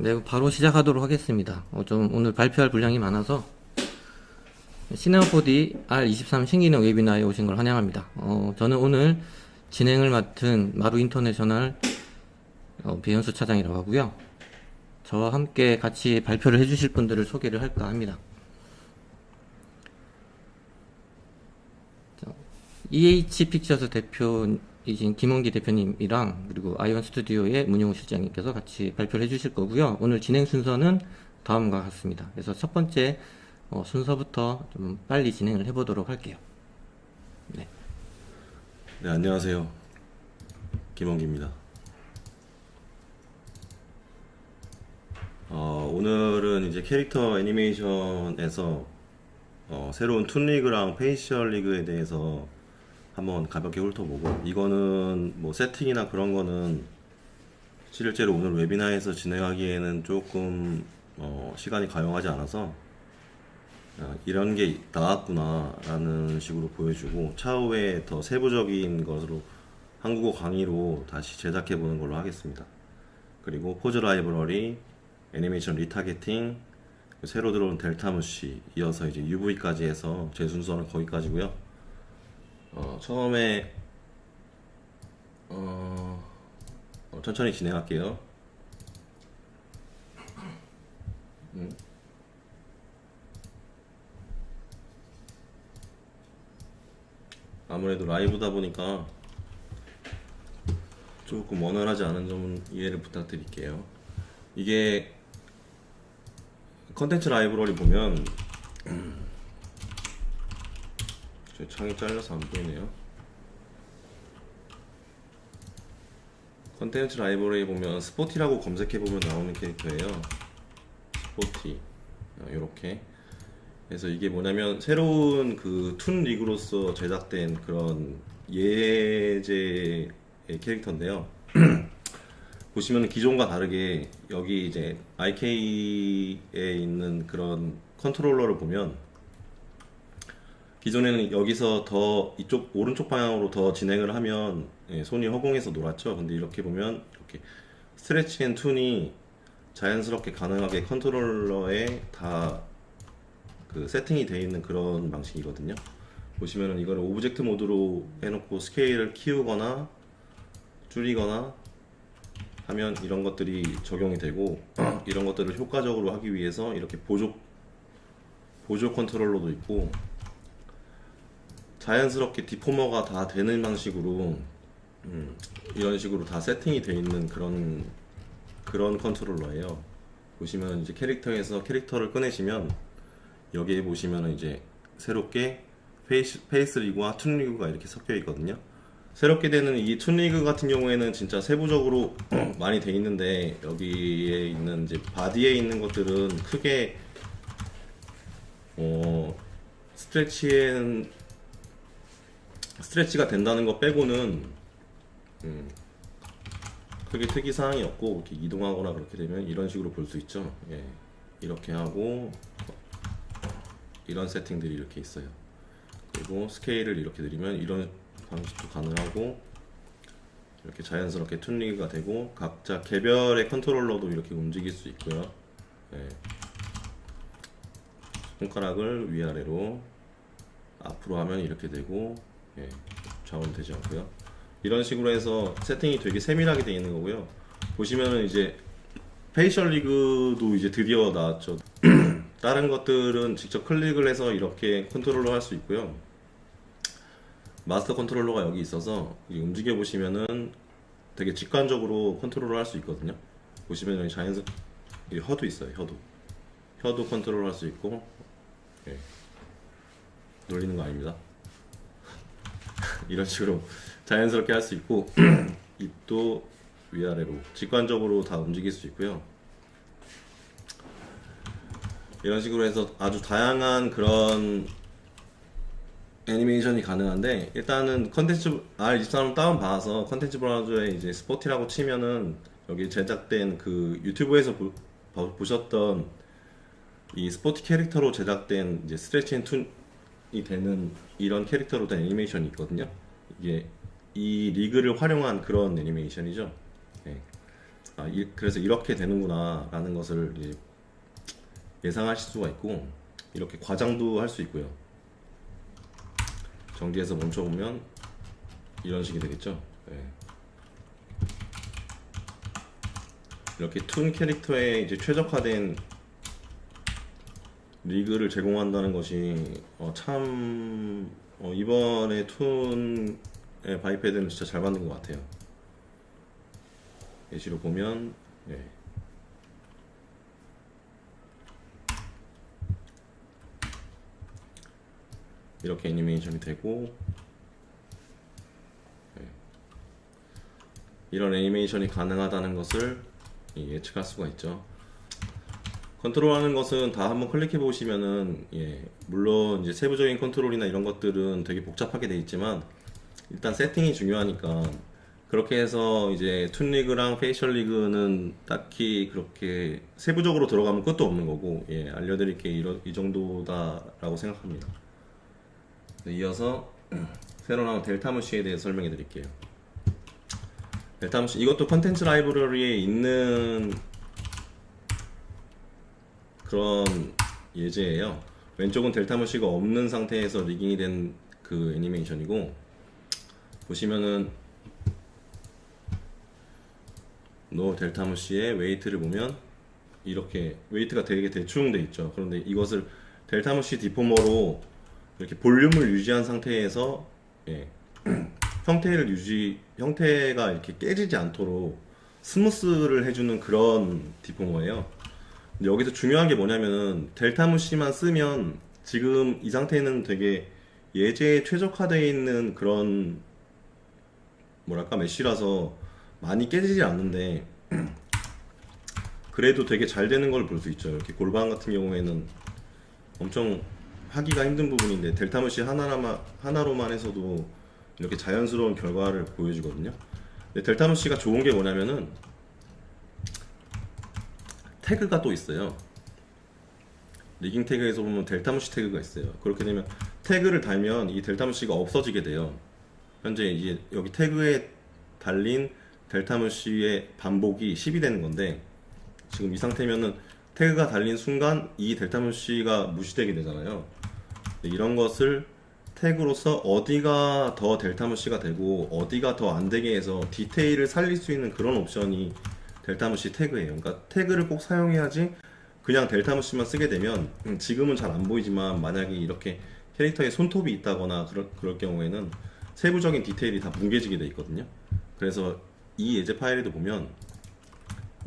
네, 바로 시작하도록 하겠습니다. 좀 오늘 발표할 분량이 많아서 시네마4D R23 신기능 웨비나에 오신 걸 환영합니다. 저는 오늘 진행을 맡은 마루 인터내셔널 배현수 차장이라고 하고요. 저와 함께 같이 발표를 해주실 분들을 소개를 할까 합니다. EH 픽처스 대표이신 김원기 대표님이랑 그리고 아이온 스튜디오의 문용우 실장님께서 같이 발표를 해주실 거고요. 오늘 진행 순서는 다음과 같습니다. 그래서 첫 번째 순서부터 좀 빨리 진행을 해보도록 할게요. 네. 네, 안녕하세요. 김원기입니다. 오늘은 이제 캐릭터 애니메이션에서 새로운 툰리그랑 페이셜 리그에 대해서 한번 가볍게 훑어보고, 이거는 뭐 세팅이나 그런 거는 실제로 오늘 웨비나에서 진행하기에는 조금 시간이 가용하지 않아서 이런 게 나왔구나 라는 식으로 보여주고, 차후에 더 세부적인 것으로 한국어 강의로 다시 제작해 보는 걸로 하겠습니다. 그리고 포즈 라이브러리, 애니메이션 리타겟팅, 새로 들어온 델타무시, 이어서 이제 UV까지 해서 제 순서는 거기까지고요. 처음에 천천히 진행할게요. 아무래도 라이브다 보니까 조금 원활하지 않은 점은 이해를 부탁드릴게요. 이게 컨텐츠 라이브러리 보면 제 창이 잘려서 안 보이네요. 컨텐츠 라이브러리 보면 스포티라고 검색해보면 나오는 캐릭터예요. 스포티, 요렇게. 그래서 이게 뭐냐면 새로운 그 툰 리그로서 제작된 그런 예제의 캐릭터인데요. 보시면 기존과 다르게 여기 이제 IK에 있는 그런 컨트롤러를 보면, 기존에는 여기서 더 이쪽 오른쪽 방향으로 더 진행을 하면 손이 허공에서 놀았죠. 근데 이렇게 보면 이렇게 스트레치 앤 툰이 자연스럽게 가능하게 컨트롤러에 다 그 세팅이 되어 있는 그런 방식이거든요. 보시면은 이거를 오브젝트 모드로 해놓고 스케일을 키우거나 줄이거나 하면 이런 것들이 적용이 되고, 이런 것들을 효과적으로 하기 위해서 이렇게 보조 컨트롤러도 있고, 자연스럽게 디포머가 다 되는 방식으로 이런 식으로 다 세팅이 되어 있는 그런 컨트롤러예요. 보시면 이제 캐릭터에서 캐릭터를 꺼내시면 여기에 보시면은 이제 새롭게 페이스 리그와 툰 리그가 이렇게 섞여 있거든요. 새롭게 되는 이 툰 리그 같은 경우에는 진짜 세부적으로 많이 돼 있는데, 여기에 있는 이제 바디에 있는 것들은 크게 스트레치가 된다는 거 빼고는 크게 특이사항이 없고, 이렇게 이동하거나 그렇게 되면 이런 식으로 볼 수 있죠. 예, 이렇게 하고 이런 세팅들이 이렇게 있어요. 그리고 스케일을 이렇게 드리면 이런 방식도 가능하고, 이렇게 자연스럽게 툰리그가 되고, 각자 개별의 컨트롤러도 이렇게 움직일 수 있고요. 예. 손가락을 위아래로 앞으로 하면 이렇게 되고, 예, 좌우는 되지 않고요. 이런 식으로 해서 세팅이 되게 세밀하게 되어 있는 거고요. 보시면은 이제 페이셜 리그도 이제 드디어 나왔죠. 다른 것들은 직접 클릭을 해서 이렇게 컨트롤러 할 수 있고요. 마스터 컨트롤러가 여기 있어서 움직여 보시면은 되게 직관적으로 컨트롤을 할 수 있거든요. 보시면 여기 여기 허도 있어요. 허도 컨트롤 할 수 있고, 예, 놀리는 거 아닙니다. 이런 식으로 자연스럽게 할 수 있고, 입도 위아래로 직관적으로 다 움직일 수 있고요. 이런 식으로 해서 아주 다양한 그런 애니메이션이 가능한데, 일단은 컨텐츠 R23을 다운받아서 컨텐츠 브라우저에 이제 스포티라고 치면은 여기 제작된 그 유튜브에서 보셨던 이 스포티 캐릭터로 제작된 이제 스트레치 앤 툰이 되는 이런 캐릭터로 된 애니메이션이 있거든요. 이게 이 리그를 활용한 그런 애니메이션이죠. 네. 그래서 이렇게 되는구나 라는 것을 이제 예상하실 수가 있고, 이렇게 과장도 할 수 있고요. 정지해서 멈춰보면 이런 식이 되겠죠. 네. 이렇게 툰 캐릭터에 이제 최적화된 리그를 제공한다는 것이 참 이번에 툰의 바이패드는 진짜 잘 만든 것 같아요. 예시로 보면 이렇게 애니메이션이 되고, 이런 애니메이션이 가능하다는 것을 예측할 수가 있죠. 컨트롤하는 것은 다 한번 클릭해 보시면은 물론 이제 세부적인 컨트롤이나 이런 것들은 되게 복잡하게 돼 있지만 일단 세팅이 중요하니까, 그렇게 해서 이제 툰리그랑 페이셜 리그는 딱히 그렇게 세부적으로 들어가면 끝도 없는 거고, 알려드릴 게 이 정도다라고 생각합니다. 이어서 새로 나온 델타무시에 대해서 설명해 드릴게요. 델타무시, 이것도 컨텐츠 라이브러리에 있는 그런 예제예요. 왼쪽은 델타무시가 없는 상태에서 리깅이 된 그 애니메이션이고, 보시면은 노 델타무시의 웨이트를 보면 이렇게 웨이트가 되게 대충 돼 있죠. 그런데 이것을 델타무시 디포머로 이렇게 볼륨을 유지한 상태에서 형태가 이렇게 깨지지 않도록 스무스를 해주는 그런 디포머예요. 근데 여기서 중요한 게 뭐냐면은 델타무시만 쓰면 지금 이 상태는 되게 예제에 최적화되어 있는 그런 뭐랄까 메쉬라서 많이 깨지지 않는데 그래도 되게 잘 되는 걸 볼 수 있죠. 이렇게 골반 같은 경우에는 엄청 하기가 힘든 부분인데 델타무시 하나로만 해서도 이렇게 자연스러운 결과를 보여주거든요. 근데 델타무시가 좋은 게 뭐냐면은 태그가 또 있어요. 리깅 태그에서 보면 델타무시 태그가 있어요. 그렇게 되면 태그를 달면 이 델타무시가 없어지게 돼요. 현재 이제 여기 태그에 달린 델타무시의 반복이 10이 되는 건데, 지금 이 상태면은 태그가 달린 순간 이 델타무시가 무시되게 되잖아요. 이런 것을 태그로서 어디가 더 델타무시가 되고 어디가 더 안 되게 해서 디테일을 살릴 수 있는 그런 옵션이 델타무시 태그예요. 그러니까 태그를 꼭 사용해야지. 그냥 델타무시만 쓰게 되면 지금은 잘 안 보이지만 만약에 이렇게 캐릭터에 손톱이 있다거나 그럴 경우에는 세부적인 디테일이 다 뭉개지게 돼 있거든요. 그래서 이 예제 파일에도 보면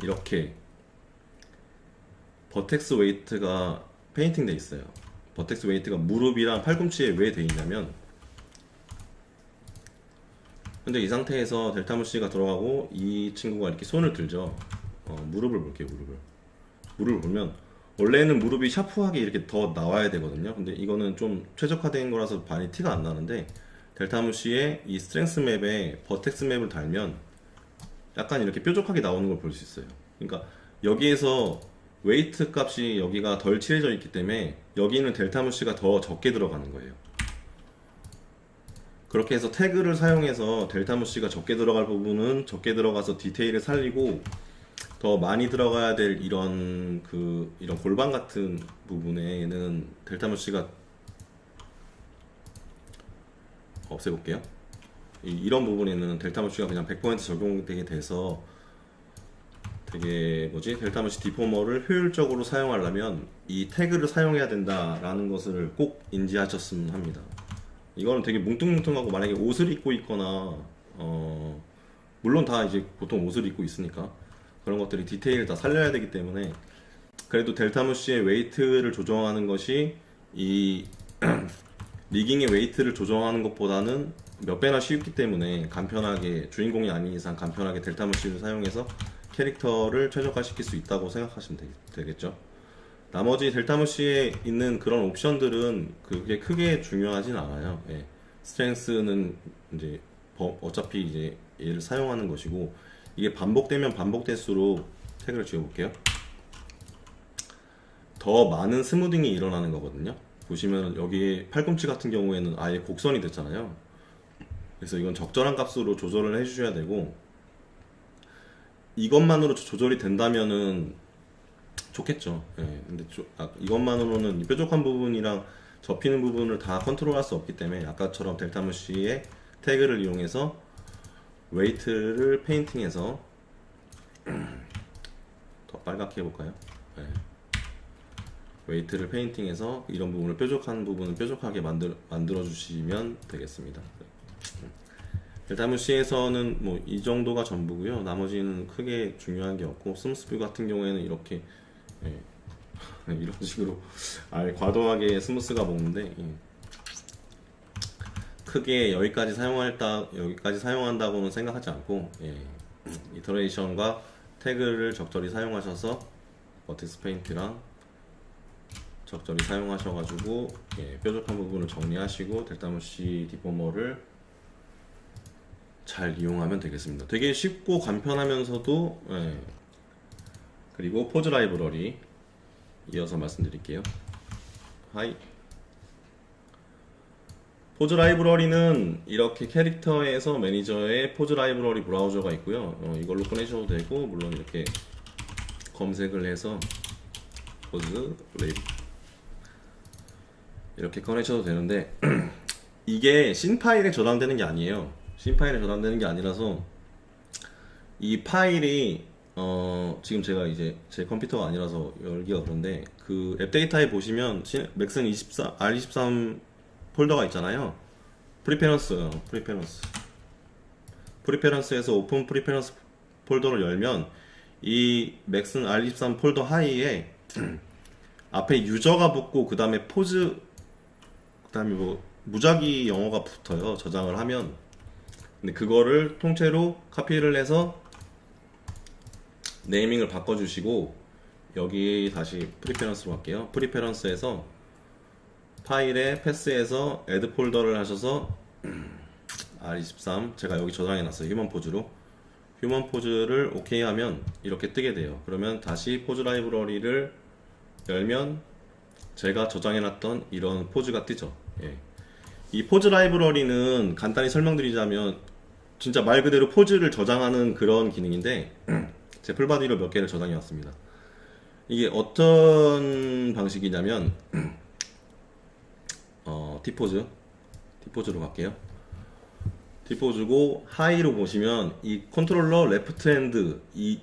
이렇게 버텍스 웨이트가 페인팅 돼 있어요. 버텍스 웨이트가 무릎이랑 팔꿈치에 왜 돼 있냐면, 근데 이 상태에서 델타무시가 들어가고 이 친구가 이렇게 손을 들죠. 무릎을 볼게요. 무릎을 보면 원래는 무릎이 샤프하게 이렇게 더 나와야 되거든요. 근데 이거는 좀 최적화된 거라서 많이 티가 안 나는데, 델타무시의 이 스트렝스 맵에 버텍스 맵을 달면 약간 이렇게 뾰족하게 나오는 걸 볼 수 있어요. 그러니까 여기에서 웨이트 값이 여기가 덜 칠해져 있기 때문에 여기는 델타무시가 더 적게 들어가는 거예요. 그렇게 해서 태그를 사용해서 델타무시가 적게 들어갈 부분은 적게 들어가서 디테일을 살리고, 더 많이 들어가야 될 이런 골반 같은 부분에는 델타무시가 없애볼게요. 이런 부분에는 델타무시가 그냥 100% 적용되게 돼서 되게 델타무시 디포머를 효율적으로 사용하려면 이 태그를 사용해야 된다라는 것을 꼭 인지하셨으면 합니다. 이거는 되게 뭉뚱뭉뚱하고, 만약에 옷을 입고 있거나 물론 다 이제 보통 옷을 입고 있으니까 그런 것들이 디테일을 다 살려야 되기 때문에, 그래도 델타무시의 웨이트를 조정하는 것이 이 리깅의 웨이트를 조정하는 것보다는 몇 배나 쉽기 때문에 간편하게, 주인공이 아닌 이상 간편하게 델타무시를 사용해서 캐릭터를 최적화시킬 수 있다고 생각하시면 되겠죠. 나머지 델타무시에 있는 그런 옵션들은 그게 크게 중요하진 않아요. 스트렝스는 이제 어차피 이제 얘를 사용하는 것이고, 이게 반복되면 반복될수록 태그를 지워볼게요. 더 많은 스무딩이 일어나는 거거든요. 보시면 여기 팔꿈치 같은 경우에는 아예 곡선이 됐잖아요. 그래서 이건 적절한 값으로 조절을 해주셔야 되고, 이것만으로 조절이 된다면은 좋겠죠. 예. 근데 이것만으로는 이 뾰족한 부분이랑 접히는 부분을 다 컨트롤할 수 없기 때문에 아까처럼 델타무시의 태그를 이용해서 웨이트를 페인팅해서 더 빨갛게 해볼까요? 예. 웨이트를 페인팅해서 이런 부분을 뾰족한 부분을 뾰족하게 만들어 주시면 되겠습니다. 델타무시에서는 뭐 이 정도가 전부고요. 나머지는 크게 중요한 게 없고, 스무스뷰 같은 경우에는 이렇게 예, 이런 식으로 과도하게 스무스가 먹는데, 예. 크게 여기까지 사용한다고는 생각하지 않고, 예. 이터레이션과 태그를 적절히 사용하셔서 버텍스 페인트랑 적절히 사용하셔가지고, 예, 뾰족한 부분을 정리하시고 델타무시 디포머를 잘 이용하면 되겠습니다. 되게 쉽고 간편하면서도, 예. 그리고 포즈 라이브러리 이어서 말씀드릴게요. 하이. 포즈 라이브러리는 이렇게 캐릭터에서 매니저에 포즈 라이브러리 브라우저가 있고요. 이걸로 꺼내셔도 되고, 물론 이렇게 검색을 해서 포즈 레이브 이렇게 꺼내셔도 되는데 이게 신 파일에 저장되는 게 아니에요. 신 파일에 저장되는 게 아니라서 이 파일이 지금 제가 이제 제 컴퓨터가 아니라서 열기가 그런데 그 앱 데이터에 보시면 맥슨 24, R23 폴더가 있잖아요. 프리페런스에서 오픈 프리페런스 폴더를 열면 이 맥슨 R23 폴더 하이에 앞에 유저가 붙고 그 다음에 포즈, 그 다음에 뭐 무작위 영어가 붙어요. 저장을 하면. 근데 그거를 통째로 카피를 해서 네이밍을 바꿔주시고, 여기 다시 프리페런스로 갈게요. 프리페런스에서 파일에 패스해서 애드 폴더를 하셔서 R23 제가 여기 저장해놨어요. 휴먼 포즈로. 휴먼 포즈를 오케이 하면 이렇게 뜨게 돼요. 그러면 다시 포즈 라이브러리를 열면 제가 저장해놨던 이런 포즈가 뜨죠. 예. 이 포즈 라이브러리는 간단히 설명드리자면 진짜 말 그대로 포즈를 저장하는 그런 기능인데 제 풀바디로 몇 개를 저장해왔습니다. 이게 어떤 방식이냐면 T포즈로 갈게요. T포즈고 하이로 보시면 이 컨트롤러 레프트 핸드, 이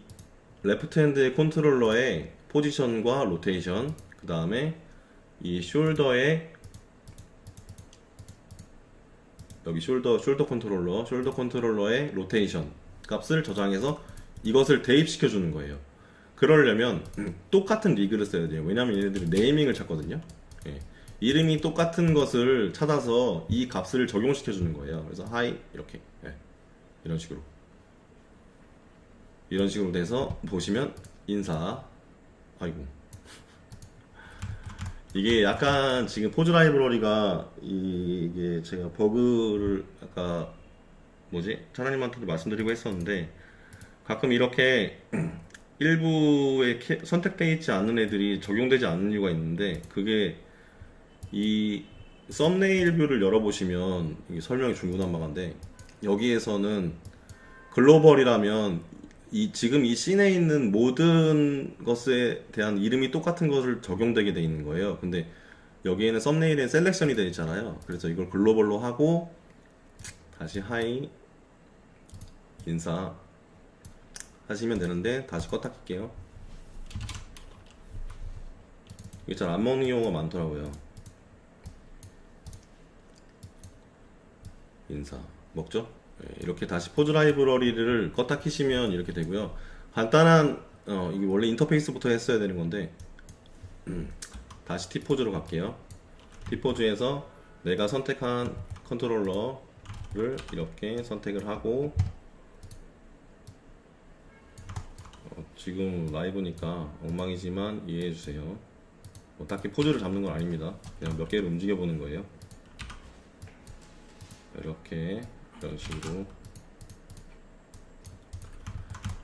레프트 핸드의 컨트롤러의 포지션과 로테이션, 그 다음에 이 숄더의 여기 숄더 컨트롤러의 로테이션 값을 저장해서 이것을 대입시켜 주는 거예요. 그러려면 똑같은 리그를 써야 돼요. 왜냐면 얘네들이 네이밍을 찾거든요. 예. 이름이 똑같은 것을 찾아서 이 값을 적용시켜 주는 거예요. 그래서 하이 이렇게, 예. 이런 식으로 돼서 보시면 인사. 아이고, 이게 약간 지금 포즈 라이브러리가 이게 제가 버그를 아까 차장님한테도 말씀드리고 했었는데, 가끔 이렇게 일부에 선택되어 있지 않는 애들이 적용되지 않는 이유가 있는데, 그게 이 썸네일 뷰를 열어보시면 이게 설명이 중구난방한데, 여기에서는 글로벌이라면 지금 이 씬에 있는 모든 것에 대한 이름이 똑같은 것을 적용되게 돼 있는 거예요. 근데 여기에는 썸네일에 셀렉션이 되어 있잖아요. 그래서 이걸 글로벌로 하고 다시 하이 인사 하시면 되는데, 다시 껐다 킬게요. 이게 잘 안 먹는 경우가 많더라고요. 인사 먹죠? 이렇게 다시 포즈 라이브러리를 껐다 키시면 이렇게 되고요. 간단한 이게 원래 인터페이스부터 했어야 되는 건데 다시 T포즈로 갈게요. T포즈에서 내가 선택한 컨트롤러를 이렇게 선택을 하고, 지금 라이브니까 엉망이지만 이해해주세요. 딱히 포즈를 잡는 건 아닙니다. 그냥 몇 개를 움직여 보는 거예요.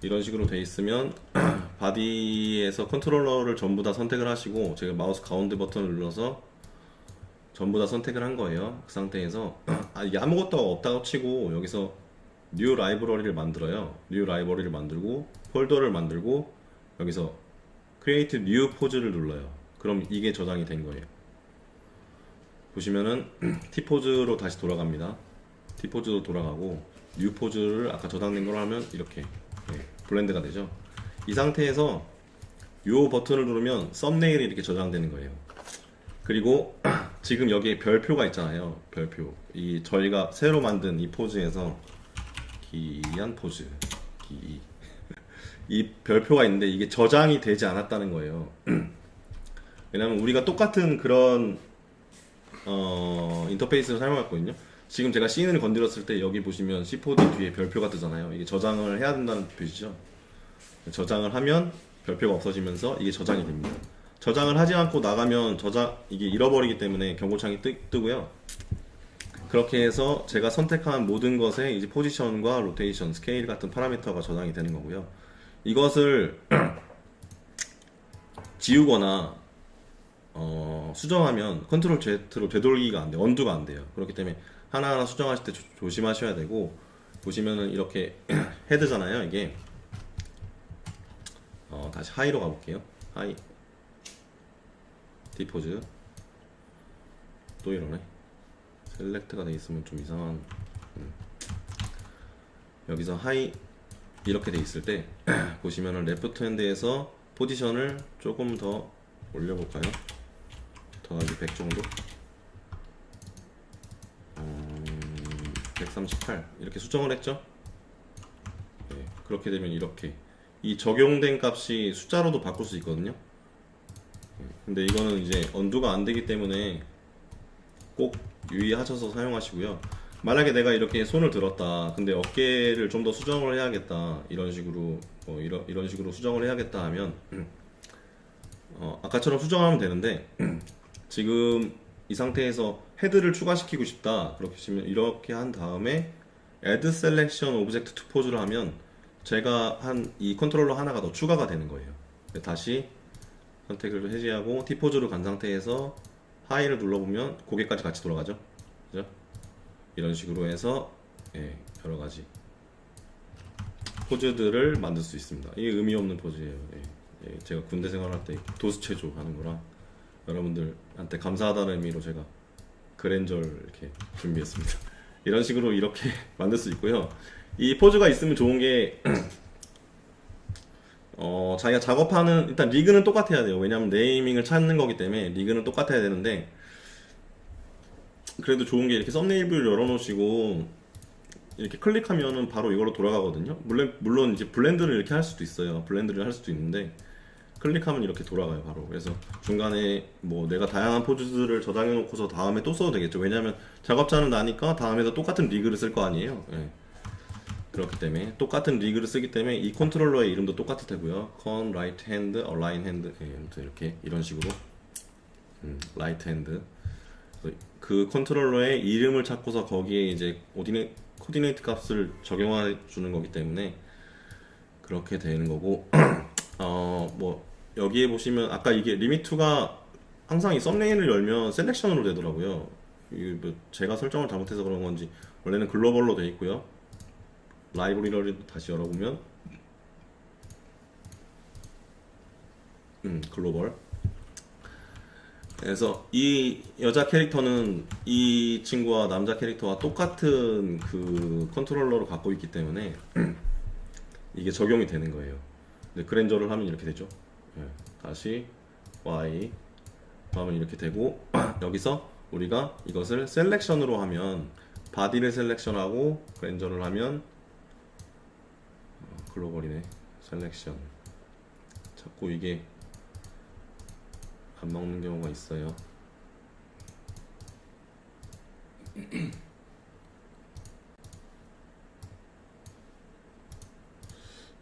이런 식으로 돼 있으면 바디에서 컨트롤러를 전부 다 선택을 하시고, 제가 마우스 가운데 버튼을 눌러서 전부 다 선택을 한 거예요. 그 상태에서 이게 아무것도 없다고 치고 여기서 뉴 라이브러리를 만들어요. 뉴 라이브러리를 만들고 폴더를 만들고 여기서 create new 포즈를 눌러요. 그럼 이게 저장이 된 거예요. 보시면은 T포즈로 다시 돌아갑니다. T포즈로 돌아가고 뉴 포즈를 아까 저장된 걸 하면 이렇게 블렌드가 되죠. 이 상태에서 요 버튼을 누르면 썸네일이 이렇게 저장되는 거예요. 그리고 지금 여기에 별표가 있잖아요. 별표. 이 저희가 새로 만든 이 포즈에서 기이한 포즈. 이 별표가 있는데 이게 저장이 되지 않았다는 거예요. 왜냐면 우리가 똑같은 그런 인터페이스를 사용했거든요. 지금 제가 씬을 건드렸을 때 여기 보시면 C4D 뒤에 별표가 뜨잖아요. 이게 저장을 해야 된다는 표시죠. 저장을 하면 별표가 없어지면서 이게 저장이 됩니다. 저장을 하지 않고 나가면 이게 잃어버리기 때문에 경고창이 뜨고요. 그렇게 해서 제가 선택한 모든 것에 이제 포지션과 로테이션, 스케일 같은 파라미터가 저장이 되는 거고요. 이것을 지우거나 수정하면 컨트롤 Z로 되돌리기가 안 돼요. 언두가 안 돼요. 그렇기 때문에 하나하나 수정하실 때 조심하셔야 되고, 보시면은 이렇게 헤드잖아요. 이게 다시 하이로 가볼게요. 하이 디포즈 또 이러네. 셀렉트가 돼 있으면 좀 이상한. 여기서 하이 이렇게 돼 있을 때 보시면은 레프트 핸드에서 포지션을 조금 더 올려볼까요? 더하기 100 정도. 138 이렇게 수정을 했죠. 네, 그렇게 되면 이렇게 이 적용된 값이 숫자로도 바꿀 수 있거든요. 근데 이거는 이제 언두가 안 되기 때문에 꼭 유의하셔서 사용하시고요. 만약에 내가 이렇게 손을 들었다, 근데 어깨를 좀 더 수정을 해야겠다, 이런 식으로 이런 식으로 수정을 해야겠다 하면 아까처럼 수정하면 되는데 지금 이 상태에서 헤드를 추가시키고 싶다, 그렇게 하시면 이렇게 한 다음에 Add Selection Object to Pose를 하면 제가 한 이 컨트롤러 하나가 더 추가가 되는 거예요. 다시 선택을 해제하고 T포즈로 간 상태에서 하이를 눌러보면 고개까지 같이 돌아가죠. 그죠? 이런 식으로 해서 여러가지 포즈들을 만들 수 있습니다. 이게 의미 없는 포즈예요. 제가 군대 생활할 때 도수체조 하는 거라 여러분들한테 감사하다는 의미로 제가 그랜저를 이렇게 준비했습니다. 이런 식으로 이렇게 만들 수 있고요. 이 포즈가 있으면 좋은 게 자기가 작업하는, 일단 리그는 똑같아야 돼요. 왜냐면 네이밍을 찾는 거기 때문에 리그는 똑같아야 되는데, 그래도 좋은 게 이렇게 썸네일 뷰를 열어놓으시고 이렇게 클릭하면은 바로 이걸로 돌아가거든요. 물론 이제 블렌드를 이렇게 할 수도 있어요. 블렌드를 할 수도 있는데 클릭하면 이렇게 돌아가요, 바로. 그래서 중간에 뭐 내가 다양한 포즈들을 저장해 놓고서 다음에 또 써도 되겠죠. 왜냐면 작업자는 나니까 다음에도 똑같은 리그를 쓸 거 아니에요. 그렇기 때문에 똑같은 리그를 쓰기 때문에 이 컨트롤러의 이름도 똑같을 테고요. con, right hand, align hand, 아무튼 이렇게 이런 식으로 right hand. 그 컨트롤러의 이름을 찾고서 거기에 이제 코디네이트 값을 적용해 주는 거기 때문에 그렇게 되는 거고, 뭐 여기에 보시면 아까 이게 리미트가 항상 이 썸네일을 열면 셀렉션으로 되더라고요. 이게 뭐 제가 설정을 잘못해서 그런 건지 원래는 글로벌로 돼 있고요. 라이브러리를 다시 열어보면 글로벌. 그래서 이 여자 캐릭터는 이 친구와 남자 캐릭터와 똑같은 그 컨트롤러를 갖고 있기 때문에 이게 적용이 되는 거예요. 근데 그랜저를 하면 이렇게 되죠. 다시 Y 하면 이렇게 되고, 여기서 우리가 이것을 셀렉션으로 하면 바디를 셀렉션하고 그랜저를 하면 글로벌이네. 셀렉션. 자꾸 이게 안 먹는 경우가 있어요.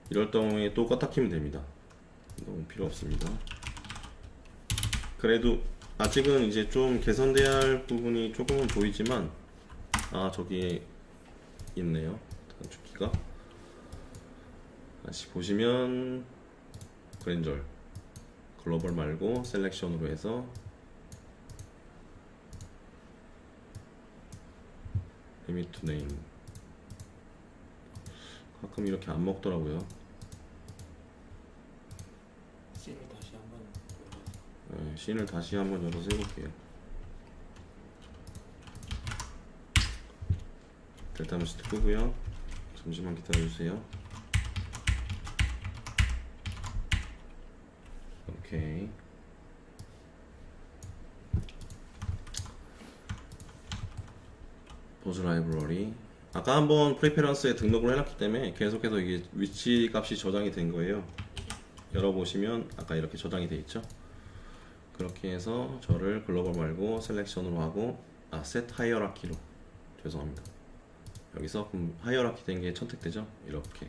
이럴 경우에 또 껐다 키면 됩니다. 너무 필요 없습니다. 그래도 아직은 이제 좀 개선돼야 할 부분이 조금은 보이지만, 저기에 있네요. 단축키가. 다시 보시면 그랜저 글로벌 말고 셀렉션으로 해서 리미트 네임 가끔 이렇게 안 먹더라고요. 씬을 다시 한번 열어서. 네, 씬을 다시 한번 열어서 해볼게요. 델타 메시트 끄고요. 잠시만 기다려주세요. 오케이. 포즈 라이브러리. 아까 한번 프리페런스에 등록을 해놨기 때문에 계속해서 이게 위치 값이 저장이 된 거예요. 열어보시면 아까 이렇게 저장이 돼 있죠. 그렇게 해서 저를 글로벌 말고 셀렉션으로 하고 셋 하이어라키로, 죄송합니다. 여기서 그럼 하이어라키 된 게 선택되죠. 이렇게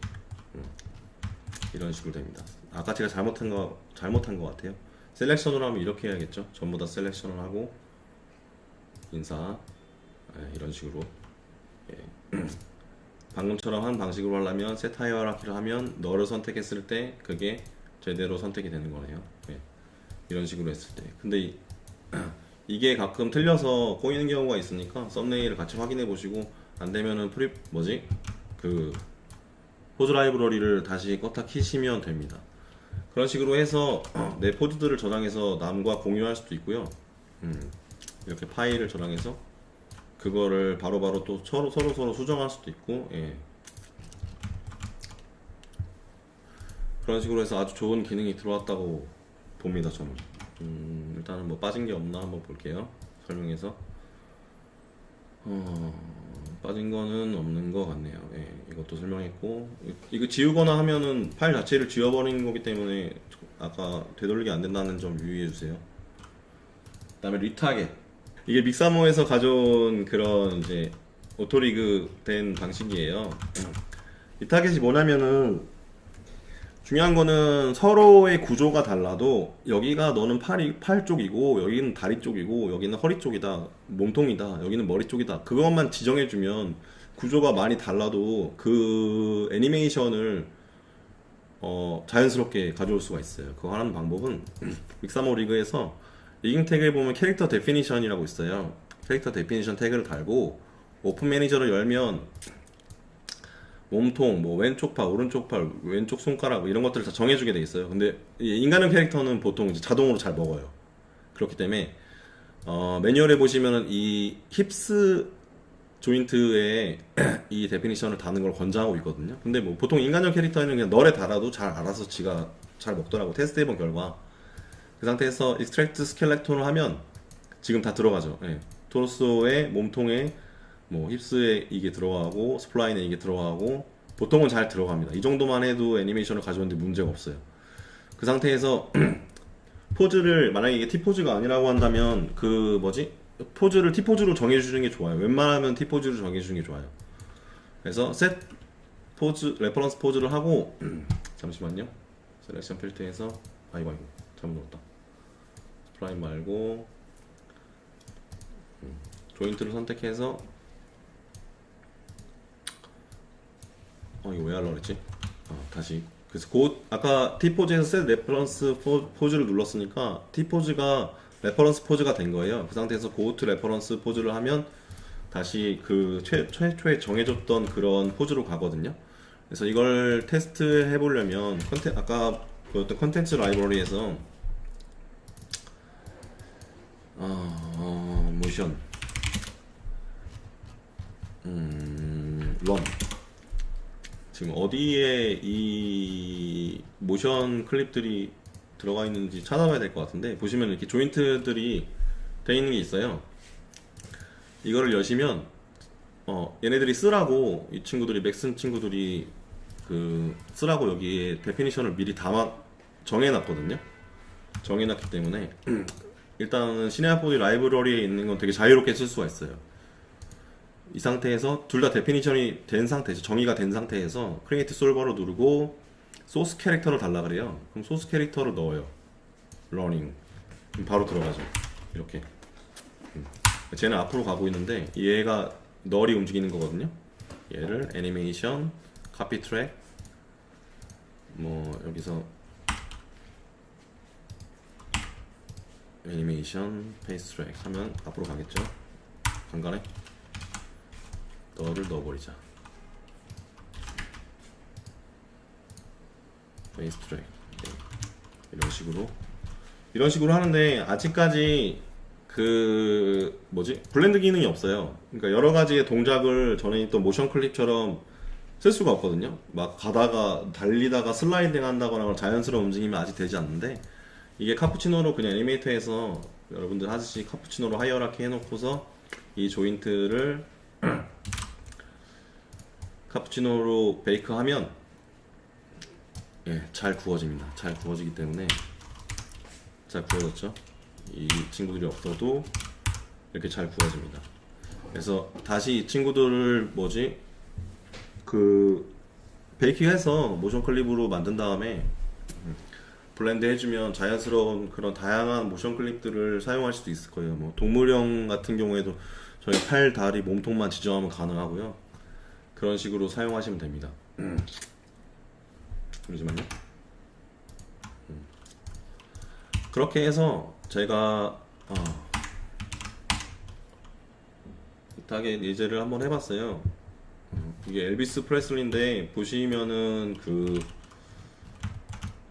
이런 식으로 됩니다. 아까 제가 잘못한 거 같아요. 셀렉션으로 하면 이렇게 해야겠죠. 전부 다 셀렉션을 하고 인사, 이런 식으로. 방금처럼 한 방식으로 하려면 셋 하이어라키를 하면 너를 선택했을 때 그게 제대로 선택이 되는 거네요. 이런 식으로 했을 때. 근데 이게 가끔 틀려서 꼬이는 경우가 있으니까 썸네일을 같이 확인해 보시고, 안 되면은 그 포즈 라이브러리를 다시 껐다 키시면 됩니다. 그런 식으로 해서 내 포즈들을 저장해서 남과 공유할 수도 있고요. 이렇게 파일을 저장해서 그거를 바로바로 또 서로 수정할 수도 있고, 그런 식으로 해서 아주 좋은 기능이 들어왔다고 봅니다, 저는. 일단은 뭐 빠진 게 없나 한번 볼게요. 설명해서. 빠진 거는 없는 것 같네요. 이것도 설명했고, 이거 지우거나 하면은 파일 자체를 지워버리는 거기 때문에 아까 되돌리기 안 된다는 점 유의해 주세요. 그 다음에 리타겟. 이게 믹사모에서 가져온 그런 이제 오토리그 된 방식이에요. 리타겟이 뭐냐면은, 중요한 거는 서로의 구조가 달라도 여기가 너는 팔 쪽이고 여기는 다리 쪽이고 여기는 허리 쪽이다, 몸통이다, 여기는 머리 쪽이다, 그것만 지정해주면 구조가 많이 달라도 그 애니메이션을 자연스럽게 가져올 수가 있어요. 그거 하는 방법은 믹사모 리그에서 리깅 태그에 보면 캐릭터 데피니션이라고 있어요. 캐릭터 데피니션 태그를 달고 오픈 매니저를 열면 몸통, 뭐 왼쪽 팔, 오른쪽 팔, 왼쪽 손가락 뭐 이런 것들을 다 정해주게 돼 있어요. 근데 인간형 캐릭터는 보통 이제 자동으로 잘 먹어요. 그렇기 때문에 매뉴얼에 보시면은 이 힙스 조인트에 이 데피니션을 다는 걸 권장하고 있거든요. 근데 뭐 보통 인간형 캐릭터는 그냥 널에 달아도 잘 알아서 지가 잘 먹더라고. 테스트 해본 결과 그 상태에서 익스트랙트 스켈레톤을 하면 지금 다 들어가죠. 토르소에, 몸통에, 뭐 힙스에 이게 들어가고 스플라인에 이게 들어가고 보통은 잘 들어갑니다. 이 정도만 해도 애니메이션을 가져오는데 문제가 없어요. 그 상태에서 포즈를, 만약에 이게 T포즈가 아니라고 한다면 포즈를 T포즈로 정해주는 게 좋아요. 웬만하면 T포즈로 정해주는 게 좋아요. 그래서 셋 포즈, 레퍼런스 포즈를 하고 잠시만요. 셀렉션 필터에서 아이고 잘못 넣었다. 스플라인 말고 조인트를 선택해서 이거 왜 하려고 그랬지? 다시. 그래서 아까 T포즈에서 셋 레퍼런스 포즈를 눌렀으니까 T포즈가 레퍼런스 포즈가 된 거예요. 그 상태에서 Go to 레퍼런스 포즈를 하면 다시 그 최초에 정해줬던 그런 포즈로 가거든요. 그래서 이걸 테스트 해보려면 아까 보였던 컨텐츠 라이브러리에서 모션 런, 지금 어디에 이 모션 클립들이 들어가 있는지 찾아봐야 될 것 같은데, 보시면 이렇게 조인트들이 되어 있는 게 있어요. 이거를 여시면 얘네들이 쓰라고, 이 친구들이 맥슨 친구들이 쓰라고 여기에 데피니션을 미리 정해놨거든요. 정해놨기 때문에 일단은 시네아포디 라이브러리에 있는 건 되게 자유롭게 쓸 수가 있어요. 이 상태에서 둘 다 데피니션이 된 상태에서, 정의가 된 상태에서 크리에이트 솔버로 누르고 소스 캐릭터를 달라 그래요. 그럼 소스 캐릭터를 넣어요. 러닝. 그럼 바로 들어가죠. 이렇게. 쟤는 앞으로 가고 있는데 얘가 널이 움직이는 거거든요. 얘를 애니메이션, 카피 트랙, 뭐 여기서 애니메이션, 페이스 트랙 하면 앞으로 가겠죠. 간간해. 너를 넣어버리자. 페이스 트랙. 이런 식으로 하는데 아직까지 그 뭐지 블렌드 기능이 없어요. 그러니까 여러 가지의 동작을 전에 있던 모션 클립처럼 쓸 수가 없거든요. 막 가다가 달리다가 슬라이딩 한다거나 그런 자연스러운 움직임이 아직 되지 않는데, 이게 카푸치노로 그냥 애니메이터에서 여러분들 하듯이 카푸치노로 하이어라키 해놓고서 이 조인트를 카푸치노로 베이크하면 잘 구워집니다. 잘 구워지기 때문에 잘 구워졌죠. 이 친구들이 없어도 이렇게 잘 구워집니다. 그래서 다시 이 친구들을 그 베이킹해서 모션 클립으로 만든 다음에 블렌드 해주면 자연스러운 그런 다양한 모션 클립들을 사용할 수도 있을 거예요. 뭐 동물형 같은 경우에도 저희 팔, 다리, 몸통만 지정하면 가능하고요. 그런 식으로 사용하시면 됩니다. 잠시만요. 그렇게 해서 제가 비슷하게 예제를 한번 해봤어요. 이게 엘비스 프레슬리인데 보시면은 그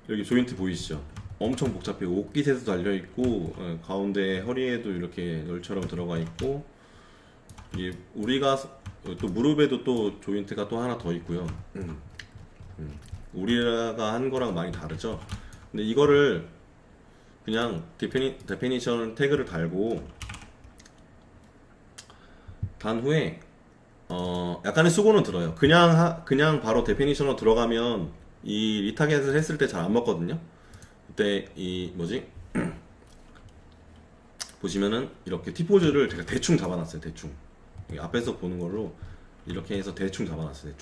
여기 조인트 보이시죠? 엄청 복잡해요. 옷깃에도 달려있고 가운데 허리에도 이렇게 널처럼 들어가 있고, 이 우리가 또 무릎에도 또 조인트가 또 하나 더 있고요. 우리가 한 거랑 많이 다르죠. 근데 이거를 그냥 데피니션 태그를 달고 단 후에 약간의 수고는 들어요. 그냥 바로 데피니션으로 들어가면 이 리타겟을 했을 때 잘 안 먹거든요. 그때 이 보시면은 이렇게 T포즈를 제가 대충 잡아놨어요. 대충 앞에서 보는 걸로 이렇게 해서 대충 잡아놨어요.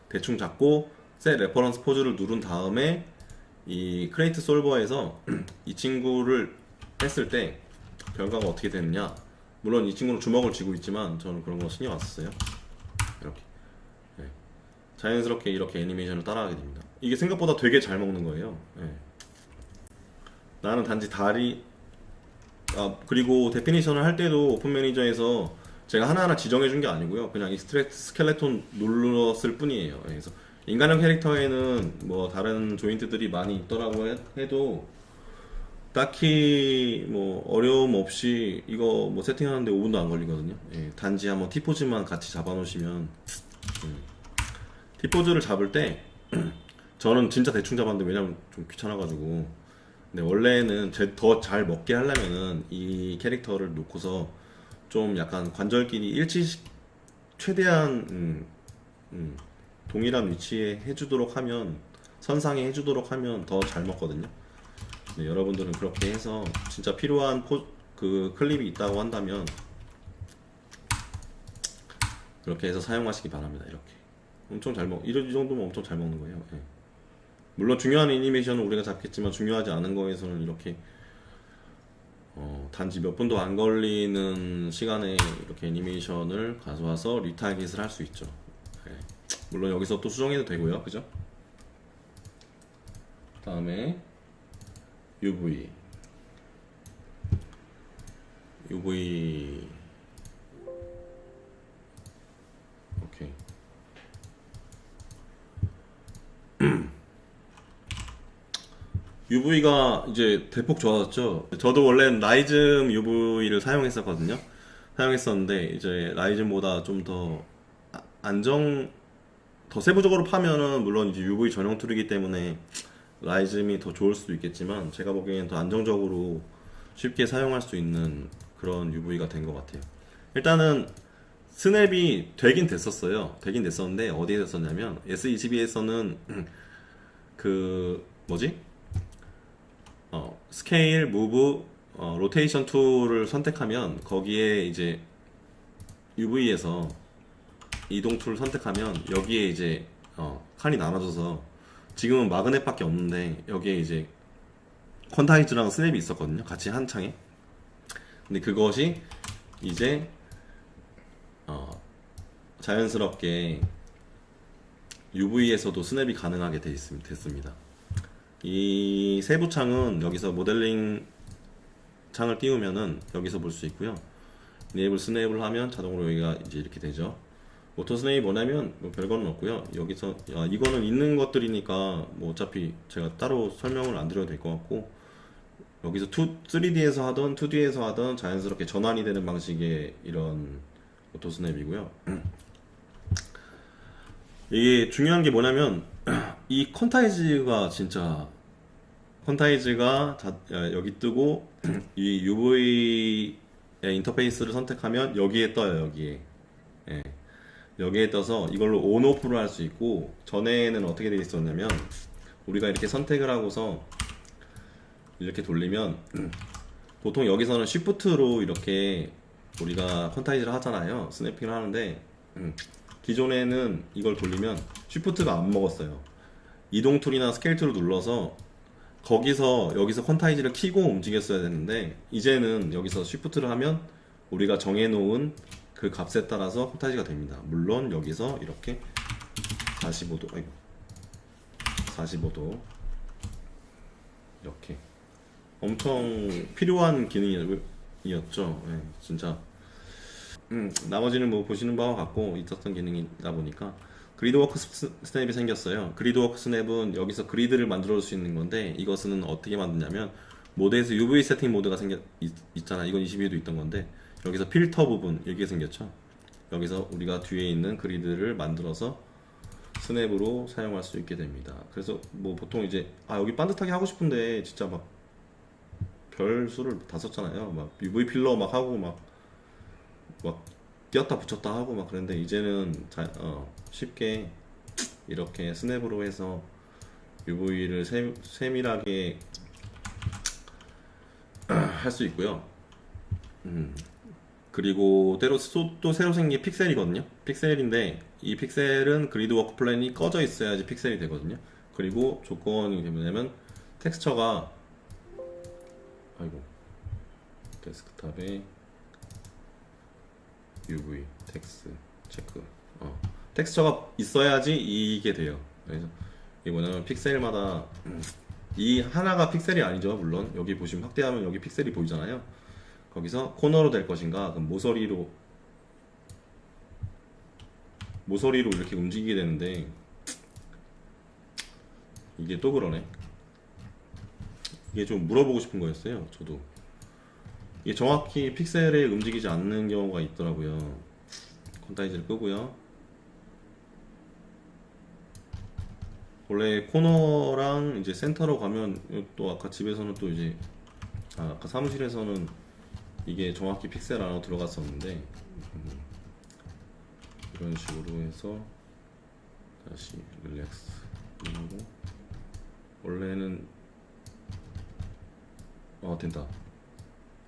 대충 잡고 셋 레퍼런스 포즈를 누른 다음에 이 크레이트 솔버에서 이 친구를 했을 때 결과가 어떻게 되느냐. 물론 이 친구는 주먹을 쥐고 있지만 저는 그런 거 신경 안 썼어요. 이렇게 자연스럽게 이렇게 애니메이션을 따라하게 됩니다. 이게 생각보다 되게 잘 먹는 거예요. 나는 단지 다리 그리고 데피니션을 할 때도 오픈 매니저에서 제가 하나하나 지정해 준 게 아니고요. 그냥 익스트랙트 스켈레톤 눌렀을 뿐이에요. 그래서 인간형 캐릭터에는 뭐 다른 조인트들이 많이 있더라고 해도 딱히 뭐 어려움 없이 이거 뭐 세팅하는데 5분도 안 걸리거든요. 단지 한번 T포즈만 같이 잡아 놓으시면 T포즈를 잡을 때 저는 진짜 대충 잡았는데 왜냐면 좀 귀찮아가지고. 근데 원래는 더 잘 먹게 하려면은 이 캐릭터를 놓고서 좀 약간 관절끼리 최대한 동일한 위치에 해주도록 하면, 선상에 해주도록 하면 더 잘 먹거든요. 네, 여러분들은 그렇게 해서 진짜 필요한 그 클립이 있다고 한다면 그렇게 해서 사용하시기 바랍니다. 이렇게 엄청 이 정도면 엄청 잘 먹는 거예요. 물론 중요한 애니메이션은 우리가 잡겠지만 중요하지 않은 거에서는 이렇게 단지 몇 분도 안 걸리는 시간에 이렇게 애니메이션을 가져와서 리타겟을 할 수 있죠. 물론 여기서 또 수정해도 되고요. 그죠? 다음에 UV 오케이. UV가 이제 대폭 좋아졌죠. 저도 원래는 라이즘 UV를 사용했었는데 이제 라이즘보다 좀 더 더 세부적으로 파면은 물론 이제 UV 전용 툴이기 때문에 라이즘이 더 좋을 수도 있겠지만 제가 보기에는 더 안정적으로 쉽게 사용할 수 있는 그런 UV가 된 것 같아요. 일단은 스냅이 되긴 됐었는데 어디에 됐었냐면 S22에서는 스케일, 무브, 로테이션 툴을 선택하면 거기에 이제 UV에서 이동 툴을 선택하면 여기에 이제 칸이 나눠져서 지금은 마그넷밖에 없는데 여기에 이제 퀀타이즈랑 스냅이 있었거든요. 같이 한 창에. 근데 그것이 이제 자연스럽게 UV에서도 스냅이 가능하게 됐습니다. 이 세부 창은 여기서 모델링 창을 띄우면은 여기서 볼 수 있고요. 이네이블 스냅을 하면 자동으로 여기가 이제 이렇게 되죠. 오토 스냅이 뭐냐면 뭐 별거는 없고요. 여기서 이거는 있는 것들이니까 뭐 어차피 제가 따로 설명을 안 드려도 될 것 같고, 여기서 3D에서 하던 2D에서 하던 자연스럽게 전환이 되는 방식의 이런 오토 스냅이고요. 이게 중요한 게 뭐냐면 이 퀀타이즈가 진짜 퀀타이즈가 여기 뜨고 이 UV 인터페이스를 선택하면 여기에 떠요. 여기에. 예. 여기에 떠서 이걸로 온 오프를 할 수 있고, 전에는 어떻게 되어 있었냐면 우리가 이렇게 선택을 하고서 이렇게 돌리면 보통 여기서는 쉬프트로 이렇게 우리가 퀀타이즈를 하잖아요. 스냅핑을 하는데 기존에는 이걸 돌리면 쉬프트가 안 먹었어요. 이동 툴이나 스케일 툴을 눌러서 여기서 퀀타이즈를 키고 움직였어야 되는데, 이제는 여기서 쉬프트를 하면 우리가 정해놓은 그 값에 따라서 퀀타이즈가 됩니다. 물론 여기서 이렇게 45도 45도 이렇게 엄청 필요한 기능이었죠. 네, 진짜. 나머지는 뭐 보시는 바와 같고 있었던 기능이다 보니까 그리드워크 스냅이 생겼어요. 그리드워크 스냅은 여기서 그리드를 만들어 줄 수 있는 건데, 이것은 어떻게 만드냐면 모드에서 UV 세팅 모드가 있잖아. 이건 22에도 있던 건데 여기서 필터 부분 이렇게 생겼죠. 여기서 우리가 뒤에 있는 그리드를 만들어서 스냅으로 사용할 수 있게 됩니다. 그래서 뭐 보통 이제 여기 반듯하게 하고 싶은데 진짜 막 별 수를 다 썼잖아요. 막 UV 필러 막 하고 막 띄었다 붙였다 하고 막 그랬는데, 이제는 쉽게 이렇게 스냅으로 해서 UV를 세밀하게 할 수 있고요. 그리고 또 새로 생긴 게 픽셀이거든요. 픽셀인데 이 픽셀은 그리드 워크 플랜이 꺼져 있어야지 픽셀이 되거든요. 그리고 조건이 뭐냐면 텍스처가 데스크탑에 UV 텍스 체크 텍스처가 있어야지 이게 돼요. 그래서 이게 뭐냐면 픽셀마다 이 하나가 픽셀이 아니죠. 물론 여기 보시면 확대하면 여기 픽셀이 보이잖아요. 거기서 코너로 될 것인가, 그럼 모서리로 이렇게 움직이게 되는데, 이게 또 그러네. 이게 좀 물어보고 싶은 거였어요. 저도 이게 정확히 픽셀에 움직이지 않는 경우가 있더라고요. 퀀타이즈를 끄고요. 원래 코너랑 이제 센터로 가면, 또 아까 집에서는 또 이제 아까 사무실에서는 이게 정확히 픽셀 안으로 들어갔었는데, 이런 식으로 해서 다시 릴렉스 하고, 원래는 된다.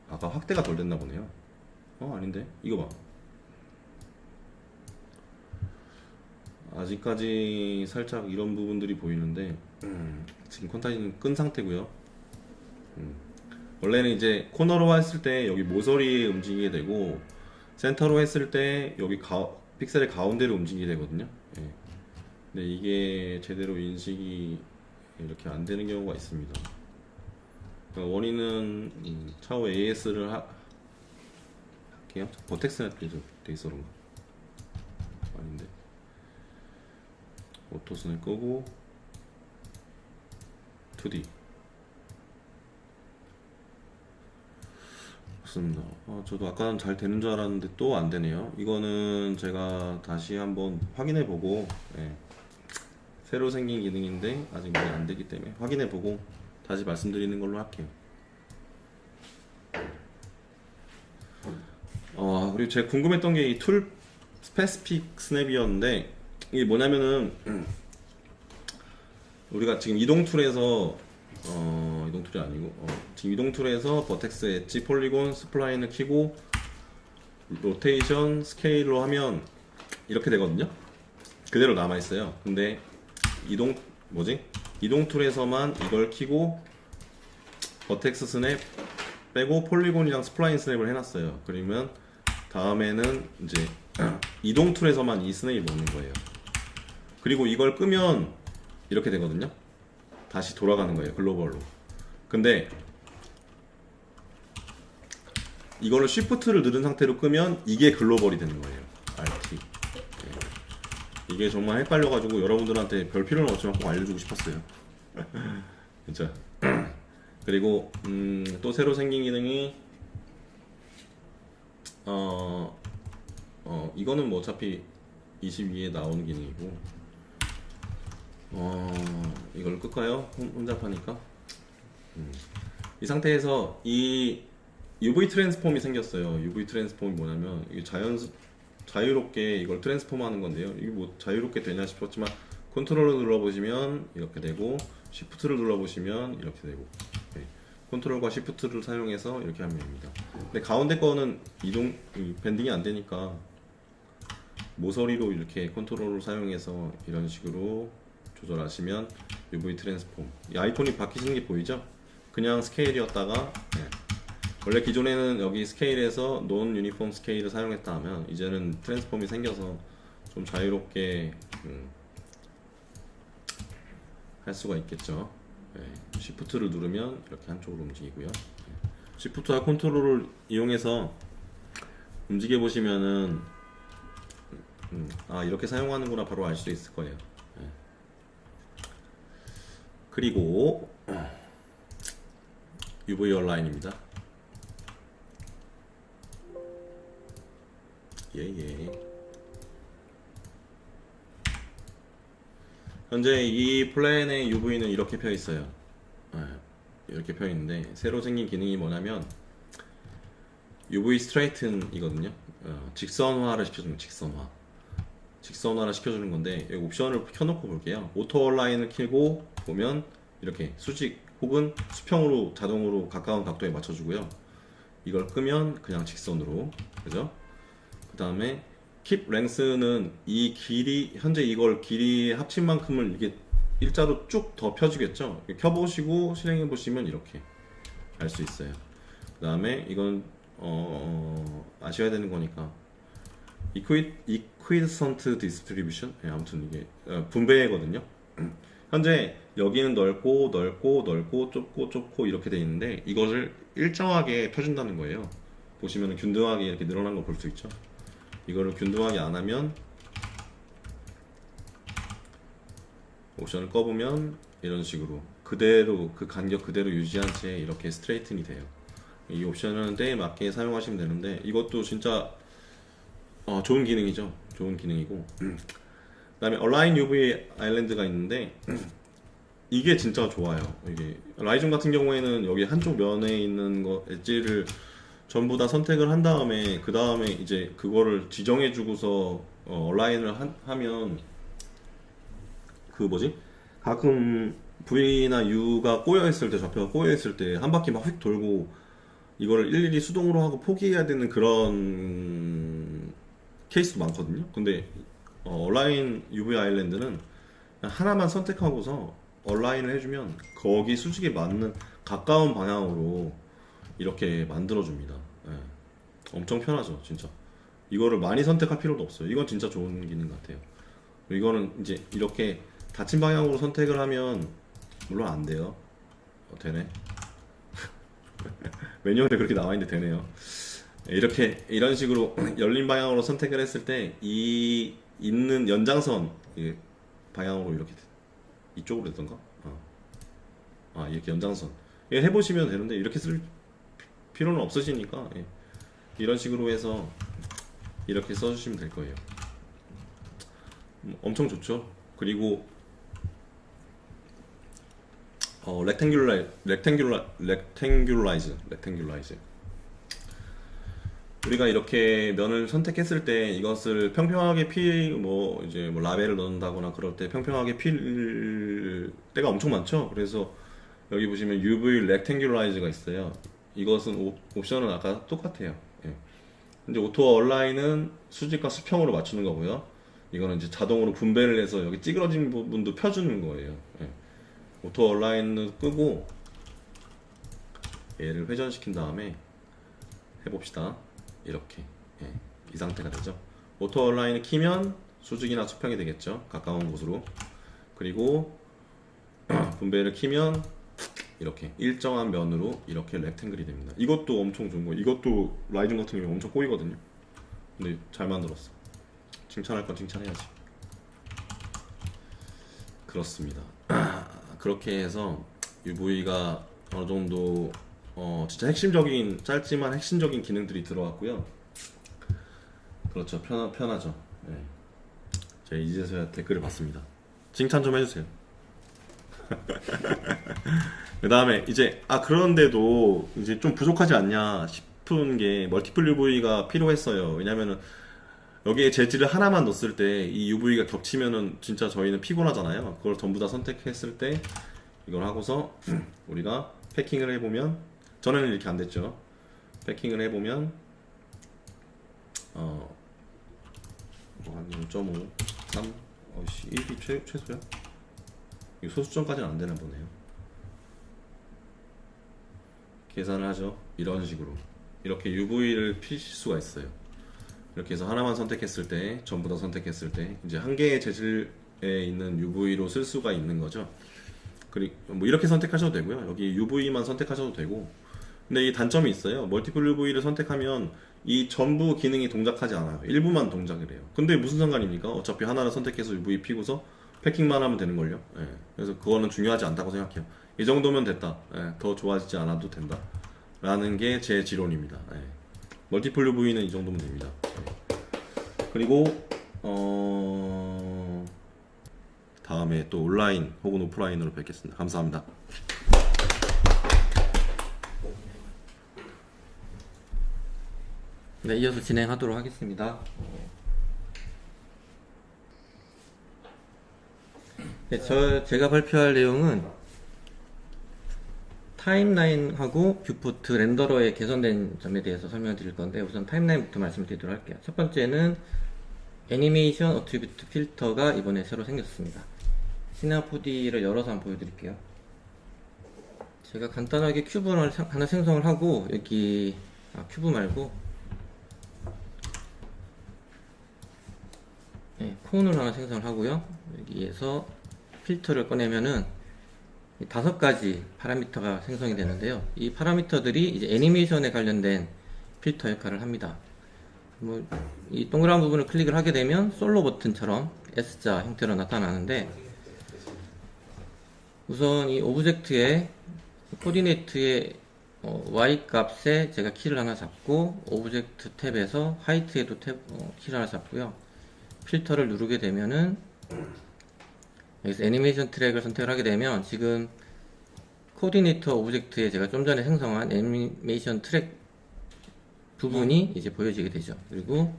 아까 확대가 덜 됐나 보네요. 아닌데? 이거 봐. 아직까지 살짝 이런 부분들이 보이는데, 지금 퀀타이즈는 끈 상태고요. 원래는 이제 코너로 했을 때 여기 모서리에 움직이게 되고, 센터로 했을 때 여기 픽셀의 가운데로 움직이게 되거든요. 예. 근데 이게 제대로 인식이 이렇게 안 되는 경우가 있습니다. 그러니까 원인은 차후 AS를 할게요. 버텍스넷 돼 있어 그런가? 아닌데. 오토스냅 끄고 2D 맞습니다. 저도 아까는 잘 되는 줄 알았는데 또 안 되네요. 이거는 제가 다시 한번 확인해 보고, 새로 생긴 기능인데 아직 많이 안 되기 때문에 확인해 보고 다시 말씀드리는 걸로 할게요. 그리고 제가 궁금했던 게 이 툴 스페시픽 스냅이었는데, 이게 뭐냐면은 우리가 지금 이동 툴에서 이동 툴이 아니고 지금 이동 툴에서 버텍스, 엣지, 폴리곤, 스플라인을 키고 로테이션, 스케일로 하면 이렇게 되거든요. 그대로 남아 있어요. 근데 이동 툴에서만 이걸 키고 버텍스 스냅 빼고 폴리곤이랑 스플라인 스냅을 해놨어요. 그러면 다음에는 이제 이동 툴에서만 이 스냅이 먹는 거예요. 그리고 이걸 끄면 이렇게 되거든요. 다시 돌아가는 거예요, 글로벌로. 근데 이거를 쉬프트를 누른 상태로 끄면 이게 글로벌이 되는 거예요. RT. 이게 정말 헷갈려가지고 여러분들한테 별 필요는 없지만 꼭 알려주고 싶었어요. 진짜. 그리고 또 새로 생긴 기능이 이거는 뭐 어차피 22에 나오는 기능이고 이걸 끌까요? 혼자 파니까 이 상태에서 이 UV 트랜스폼이 생겼어요. UV 트랜스폼이 뭐냐면 이게 자유롭게 이걸 트랜스폼 하는 건데요. 이게 뭐 자유롭게 되냐 싶었지만 컨트롤을 눌러보시면 이렇게 되고 시프트를 눌러보시면 이렇게 되고 컨트롤과 시프트를 사용해서 이렇게 하면 됩니다. 근데 가운데 거는 밴딩이 안 되니까 모서리로 이렇게 컨트롤을 사용해서 이런 식으로 조절하시면 UV 트랜스폼. 이 아이콘이 바뀌시는 게 보이죠? 그냥 스케일이었다가 원래 기존에는 여기 스케일에서 논 유니폼 스케일을 사용했다 하면 이제는 트랜스폼이 생겨서 좀 자유롭게 할 수가 있겠죠. 시프트를 누르면 이렇게 한쪽으로 움직이고요. 시프트와 컨트롤을 이용해서 움직여 보시면은 이렇게 사용하는구나 바로 알 수 있을 거예요. 그리고 UV 얼라인입니다. 현재 이 플랜의 UV는 이렇게 펴 있어요. 이렇게 펴 있는데 새로 생긴 기능이 뭐냐면 UV 스트레이튼이거든요. 직선화를 시켜주는 직선화를 시켜주는 건데 여기 옵션을 켜놓고 볼게요. 오토 얼라인을 켜고 보면 이렇게 수직 혹은 수평으로 자동으로 가까운 각도에 맞춰주고요. 이걸 끄면 그냥 직선으로, 그죠? 그 다음에 킵 랭스는 이 길이, 현재 이걸 길이 합친 만큼을 이게 일자로 쭉 더 펴주겠죠? 켜보시고 실행해 보시면 이렇게 알 수 있어요. 그 다음에 이건 아셔야 되는 거니까 이퀴드선트 디스트리뷰션, 아무튼 이게 분배거든요. 현재 여기는 넓고 좁고 이렇게 돼 있는데 이것을 일정하게 펴준다는 거예요. 보시면 균등하게 이렇게 늘어난 거 볼 수 있죠. 이거를 균등하게 안 하면 옵션을 꺼보면 이런 식으로 그대로 그 간격 그대로 유지한 채 이렇게 스트레이튼이 돼요. 이 옵션은 때에 맞게 사용하시면 되는데 이것도 진짜 좋은 기능이죠. 좋은 기능이고 그 다음에 얼라인 UV 아일랜드가 있는데 이게 진짜 좋아요. 이게 라이존 같은 경우에는 여기 한쪽 면에 있는 거 엣지를 전부 다 선택을 한 다음에 그 다음에 이제 그거를 지정해 주고서 얼라인을 하면 그 뭐지? 가끔 V나 U가 꼬여 있을 때, 좌표가 꼬여 있을 때 한 바퀴 막 휙 돌고 이거를 일일이 수동으로 하고 포기해야 되는 그런 케이스도 많거든요. 근데 얼라인 UV 아일랜드는 하나만 선택하고서 얼라인을 해주면 거기 수직에 맞는 가까운 방향으로 이렇게 만들어줍니다. 엄청 편하죠, 진짜. 이거를 많이 선택할 필요도 없어요. 이건 진짜 좋은 기능 같아요. 이거는 이제 이렇게 닫힌 방향으로 선택을 하면 물론 안 돼요. 되네. 메뉴에 그렇게 나와 있는데 되네요. 이렇게 이런 식으로 열린 방향으로 선택을 했을 때 이 있는 연장선 방향으로 이렇게 이쪽으로 됐던가? 이렇게 연장선 해보시면 되는데 이렇게 쓸 필요는 없으시니까 이런 식으로 해서 이렇게 써주시면 될 거예요. 엄청 좋죠. 그리고 렉탱귤라이즈 우리가 이렇게 면을 선택했을 때 이것을 평평하게 이제 라벨을 넣는다거나 그럴 때 평평하게 필 때가 엄청 많죠. 그래서 여기 보시면 UV 렉탱귤라이즈가 있어요. 이것은 옵션은 아까 똑같아요. 이제 오토 얼라인은 수직과 수평으로 맞추는 거고요. 이거는 이제 자동으로 분배를 해서 여기 찌그러진 부분도 펴주는 거예요. 오토 얼라인을 끄고 얘를 회전시킨 다음에 해봅시다. 이렇게 이 상태가 되죠. 오토 얼라인을 키면 수직이나 수평이 되겠죠. 가까운 곳으로. 그리고 분배를 키면 이렇게 일정한 면으로 이렇게 렉탱글이 됩니다. 이것도 엄청 좋은 거예요. 이것도 라이존 같은 경우에 엄청 꼬이거든요. 근데 잘 만들었어. 칭찬할 건 칭찬해야지. 그렇습니다. 그렇게 해서 UV가 어느 정도 진짜 핵심적인 짧지만 핵심적인 기능들이 들어왔고요. 그렇죠. 편하죠. 네. 제가 이제서야 댓글을 봤습니다. 칭찬 좀 해주세요. 그 다음에 이제 그런데도 이제 좀 부족하지 않냐 싶은 게 멀티플 UV가 필요했어요. 왜냐면은 여기에 재질을 하나만 넣었을 때 이 UV가 겹치면은 진짜 저희는 피곤하잖아요. 그걸 전부 다 선택했을 때 이걸 하고서 우리가 패킹을 해보면, 전에는 이렇게 안 됐죠. 패킹을 해보면 한 0.5, 3, 1이 최소야? 이거 소수점까지는 안 되나 보네요. 계산을 하죠. 이런 식으로 이렇게 UV를 피실 수가 있어요. 이렇게 해서 하나만 선택했을 때, 전부 다 선택했을 때 이제 한 개의 재질에 있는 UV로 쓸 수가 있는 거죠. 그리고 뭐 이렇게 선택하셔도 되고요. 여기 UV만 선택하셔도 되고. 근데 이 단점이 있어요. 멀티플 UV를 선택하면 이 전부 기능이 동작하지 않아요. 일부만 동작을 해요. 근데 무슨 상관입니까? 어차피 하나를 선택해서 UV 피고서 패킹만 하면 되는걸요. 예. 그래서 그거는 중요하지 않다고 생각해요. 이 정도면 됐다. 예. 더 좋아지지 않아도 된다. 라는 게 제 지론입니다. 예. 멀티플 UV는 이 정도면 됩니다. 예. 그리고 다음에 또 온라인 혹은 오프라인으로 뵙겠습니다. 감사합니다. 네, 이어서 진행하도록 하겠습니다. 네, 제가 발표할 내용은 타임라인하고 뷰포트 렌더러의 개선된 점에 대해서 설명드릴 건데, 우선 타임라인부터 말씀드리도록 할게요. 첫 번째는 애니메이션 어트리뷰트 필터가 이번에 새로 생겼습니다. 시네마 4D를 열어서 한번 보여드릴게요. 제가 간단하게 큐브를 하나 생성을 하고, 여기 큐브 말고 콘을 하나 생성을 하고요. 여기에서 필터를 꺼내면은 5가지 파라미터가 생성이 되는데요. 이 파라미터들이 이제 애니메이션에 관련된 필터 역할을 합니다. 뭐 이 동그란 부분을 클릭을 하게 되면 솔로 버튼처럼 S자 형태로 나타나는데, 우선 이 오브젝트의 코디네이트의 Y 값에 제가 키를 하나 잡고, 오브젝트 탭에서 하이트에도 키를 하나 잡고요. 필터를 누르게 되면은 여기서 애니메이션 트랙을 선택을 하게 되면 지금 코디네이터 오브젝트에 제가 좀 전에 생성한 애니메이션 트랙 부분이 이제 보여지게 되죠. 그리고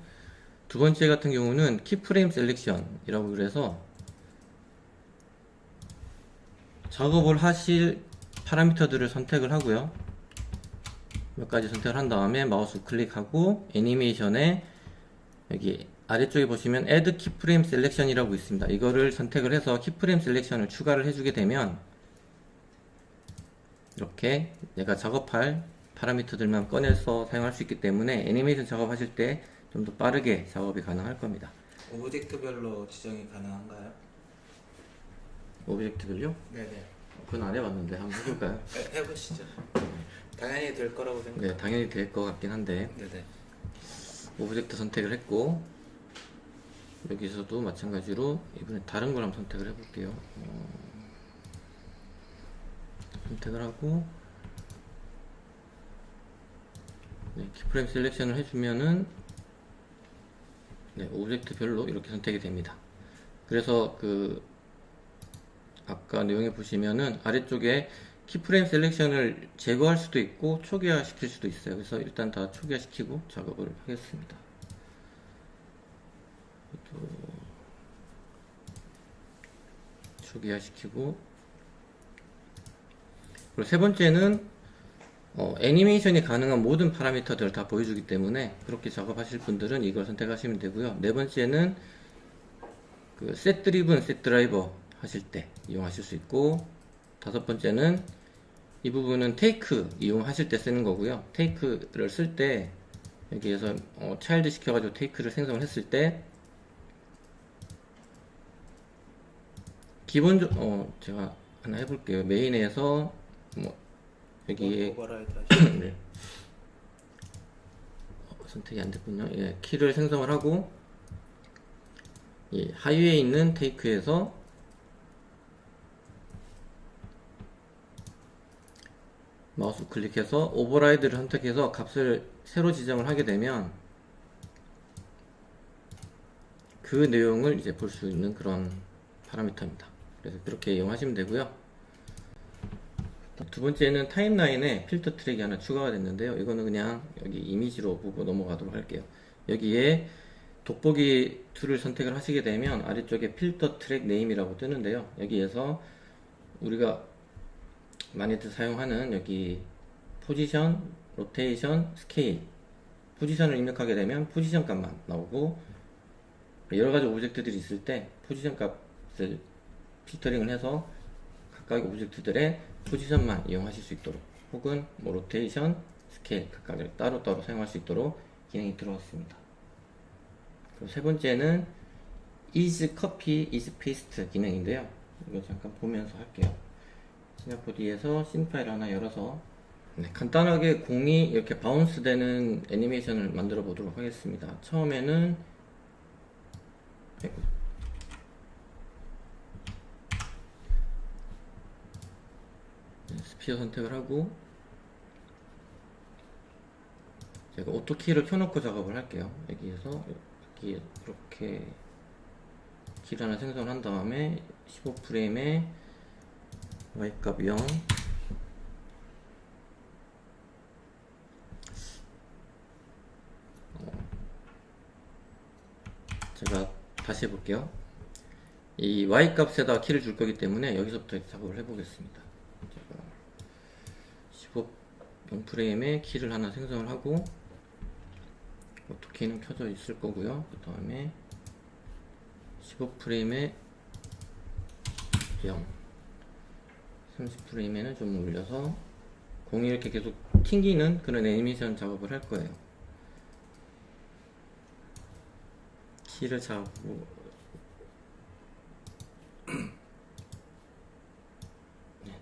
두 번째 같은 경우는 키프레임 셀렉션이라고 그래서 작업을 하실 파라미터들을 선택을 하고요. 몇 가지 선택을 한 다음에 마우스 클릭하고 애니메이션에 여기 아래쪽에 보시면 Add Keyframe Selection이라고 있습니다. 이거를 선택을 해서 키프레임 셀렉션을 추가를 해주게 되면 이렇게 내가 작업할 파라미터들만 꺼내서 사용할 수 있기 때문에 애니메이션 작업하실 때 좀 더 빠르게 작업이 가능할 겁니다. 오브젝트별로 지정이 가능한가요? 오브젝트별요? 네네. 그건 안 해봤는데 한번 해볼까요? 해보시죠. 당연히 될 거라고 생각. 네, 당연히 될 것 같긴 한데, 네네. 오브젝트 선택을 했고, 여기서도 마찬가지로 이번에 다른 걸 한번 선택을 해볼게요. 선택을 하고, 네, 키프레임 셀렉션을 해주면은 네, 오브젝트별로 이렇게 선택이 됩니다. 그래서 아까 내용에 보시면은 아래쪽에 키프레임 셀렉션을 제거할 수도 있고 초기화 시킬 수도 있어요. 그래서 일단 다 초기화 시키고 작업을 하겠습니다. 초기화 시키고, 그리고 세 번째는 애니메이션이 가능한 모든 파라미터들을 다 보여주기 때문에 그렇게 작업하실 분들은 이걸 선택하시면 되고요. 네 번째는 셋 드리븐, 셋 드라이버 하실 때 이용하실 수 있고, 다섯 번째는 이 부분은 테이크 이용하실 때 쓰는 거고요. 테이크를 쓸 때 여기에서 차일드 시켜가지고 테이크를 생성을 했을 때 제가 하나 해볼게요. 메인에서 여기에 오버라이드 하시죠. 네. 선택이 안 됐군요. 예, 키를 생성을 하고, 이 하위에 있는 테이크에서 마우스 클릭해서 오버라이드를 선택해서 값을 새로 지정을 하게 되면 그 내용을 이제 볼 수 있는 그런 파라미터입니다. 그래서 그렇게 이용하시면 되고요. 두 번째는 타임라인에 필터 트랙이 하나 추가가 됐는데요. 이거는 그냥 여기 이미지로 보고 넘어가도록 할게요. 여기에 돋보기 툴을 선택을 하시게 되면 아래쪽에 필터 트랙 네임이라고 뜨는데요. 여기에서 우리가 많이들 사용하는 여기 포지션, 로테이션, 스케일, 포지션을 입력하게 되면 포지션 값만 나오고, 여러가지 오브젝트들이 있을 때 포지션 값을 필터링을 해서 각각의 오브젝트들의 포지션만 이용하실 수 있도록, 혹은 뭐 로테이션, 스케일 각각을 따로따로 사용할 수 있도록 기능이 들어왔습니다. 그리고 세 번째는 is copy, is paste 기능인데요. 이거 잠깐 보면서 할게요. 시나포디에서 씬 파일 하나 열어서 간단하게 공이 이렇게 바운스 되는 애니메이션을 만들어 보도록 하겠습니다. 처음에는 스피어 선택을 하고 제가 오토키를 켜놓고 작업을 할게요. 여기에서 여기 이렇게 길 하나 생성한 다음에 15프레임에 Y값 0, 제가 다시 해볼게요. 이 Y값에다 키를 줄 거기 때문에 여기서부터 작업을 해보겠습니다. 제가 15 0프레임에 키를 하나 생성을 하고 오토키는 켜져 있을 거고요. 그 다음에 15프레임에 0, 30프레임에는 좀 올려서 공이 이렇게 계속 튕기는 그런 애니메이션 작업을 할 거예요. 키를 잡고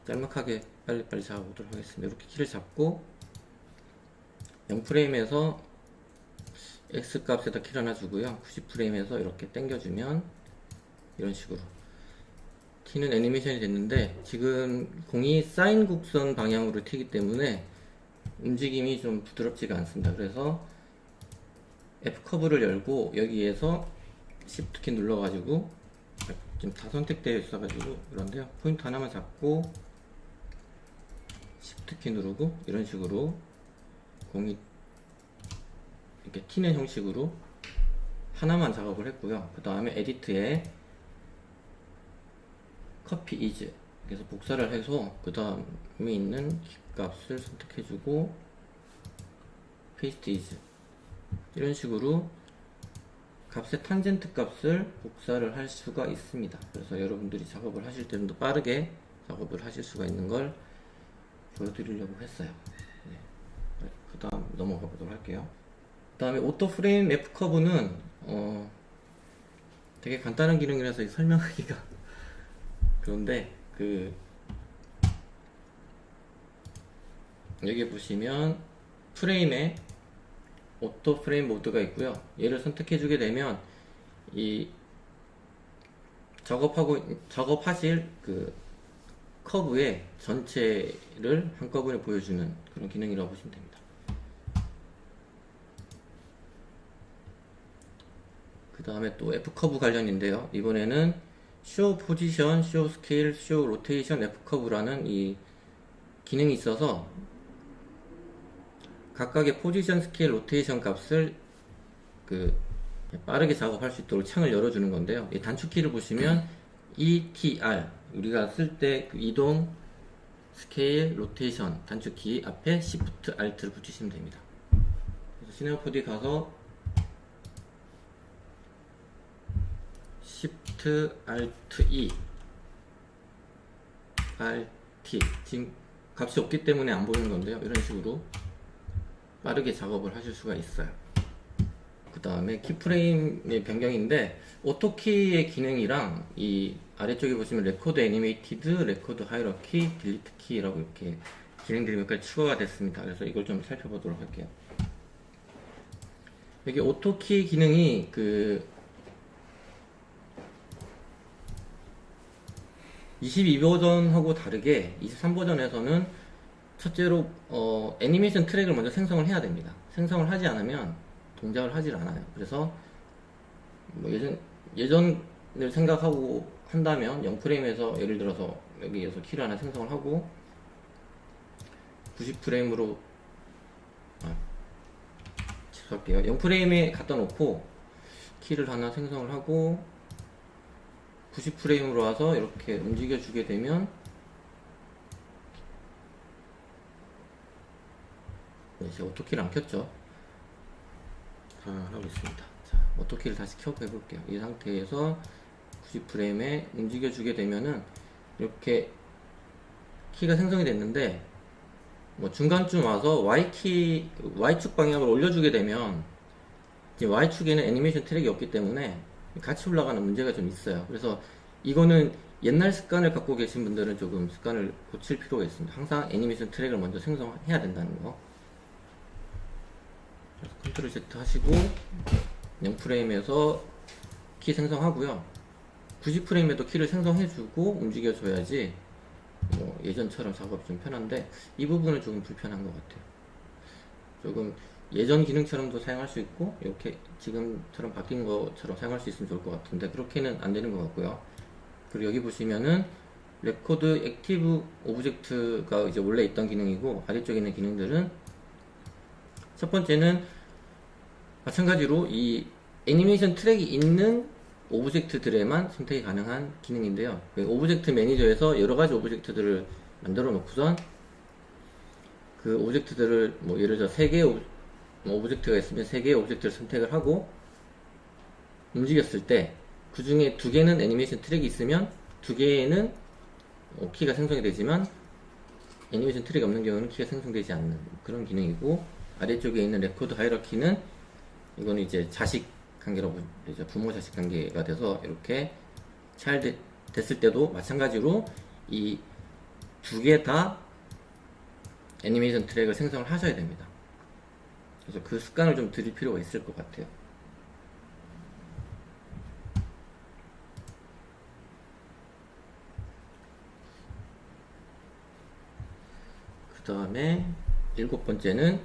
짤막하게 빨리빨리 잡아보도록 하겠습니다. 이렇게 키를 잡고 0프레임에서 X값에다 키를 하나 주고요. 90프레임에서 이렇게 당겨주면 이런 식으로 튀는 애니메이션이 됐는데, 지금 공이 사인 곡선 방향으로 튀기 때문에 움직임이 좀 부드럽지가 않습니다. 그래서 F커브를 열고 여기에서 Shift 키 눌러가지고, 지금 다 선택되어 있어가지고 그런데요, 포인트 하나만 잡고 Shift 키 누르고 이런 식으로 공이 이렇게 튀는 형식으로 하나만 작업을 했고요. 그 다음에 에디트에 copy is, 그래서 복사를 해서 그 다음에 있는 값을 선택해주고 paste is, 이런 식으로 값의 탄젠트 값을 복사를 할 수가 있습니다. 그래서 여러분들이 작업을 하실 때 좀 더 빠르게 작업을 하실 수가 있는 걸 보여드리려고 했어요. 네. 그 다음 넘어가 보도록 할게요. 그 다음에 오토 프레임 F 커브는 되게 간단한 기능이라서 설명하기가 그런데, 여기 보시면 프레임에 오토 프레임 모드가 있고요. 얘를 선택해 주게 되면 이 작업하실 그 커브의 전체를 한꺼번에 보여주는 그런 기능이라고 보시면 됩니다. 그 다음에 또 F 커브 관련인데요. 이번에는 Show Position, Show Scale, Show Rotation F 커브라는 이 기능이 있어서 각각의 포지션, 스케일, 로테이션 값을 빠르게 작업할 수 있도록 창을 열어주는 건데요. 이 단축키를 보시면 ETR, 우리가 쓸 때 그 이동, 스케일, 로테이션 단축키 앞에 Shift, Alt를 붙이시면 됩니다. 그래서 시네마포디 가서 Shift, Alt, E, Alt, 지금 값이 없기 때문에 안 보이는 건데요. 이런 식으로 빠르게 작업을 하실 수가 있어요. 그 다음에 키프레임의 변경인데, 오토키의 기능이랑 이 아래쪽에 보시면 레코드 애니메이티드, 레코드 하이러키, 딜리트 키라고 이렇게 기능들이 몇 가지 추가가 됐습니다. 그래서 이걸 좀 살펴보도록 할게요. 여기 오토키 기능이 22버전하고 다르게 23버전에서는 첫째로 애니메이션 트랙을 먼저 생성을 해야 됩니다. 생성을 하지 않으면 동작을 하질 않아요. 그래서 뭐 예전을 생각하고 한다면 0프레임에서 예를 들어서 여기에서 키를 하나 생성을 하고 90프레임으로 할게요. 0프레임에 갖다 놓고 키를 하나 생성을 하고 90프레임으로 와서 이렇게 움직여 주게 되면 이제 오토키를 안 켰죠. 하고 있습니다. 자, 오토키를 다시 켜고 해볼게요. 이 상태에서 90프레임에 움직여 주게 되면은 이렇게 키가 생성이 됐는데 뭐 중간쯤 와서 Y축 방향으로 올려주게 되면 이제 Y축에는 애니메이션 트랙이 없기 때문에 같이 올라가는 문제가 좀 있어요. 그래서 이거는 옛날 습관을 갖고 계신 분들은 조금 습관을 고칠 필요가 있습니다. 항상 애니메이션 트랙을 먼저 생성해야 된다는 거. 컨트롤 Z 하시고 0프레임에서 키 생성하고요. 90프레임에도 키를 생성해주고 움직여줘야지 뭐 예전처럼 작업이 좀 편한데 이 부분은 조금 불편한 것 같아요. 조금 예전 기능처럼도 사용할 수 있고 이렇게 지금처럼 바뀐 것처럼 사용할 수 있으면 좋을 것 같은데 그렇게는 안 되는 것 같고요. 그리고 여기 보시면은 레코드 액티브 오브젝트가 이제 원래 있던 기능이고 아래쪽에 있는 기능들은 첫 번째는 마찬가지로 이 애니메이션 트랙이 있는 오브젝트들에만 선택이 가능한 기능인데요. 오브젝트 매니저에서 여러가지 오브젝트들을 만들어 놓고선 그 오브젝트들을 뭐 예를 들어 3개의 오브젝트가 있으면 3개의 오브젝트를 선택을 하고 움직였을 때 그 중에 2개는 애니메이션 트랙이 있으면 2개에는 키가 생성이 되지만 애니메이션 트랙이 없는 경우는 키가 생성되지 않는 그런 기능이고 아래쪽에 있는 레코드 하이라키는 이거는 이제 자식 관계라고 이제 부모 자식 관계가 돼서 이렇게 차일드 됐을 때도 마찬가지로 이 2개 다 애니메이션 트랙을 생성을 하셔야 됩니다. 그래서 그 습관을 좀 들일 필요가 있을 것 같아요. 그 다음에 7번째는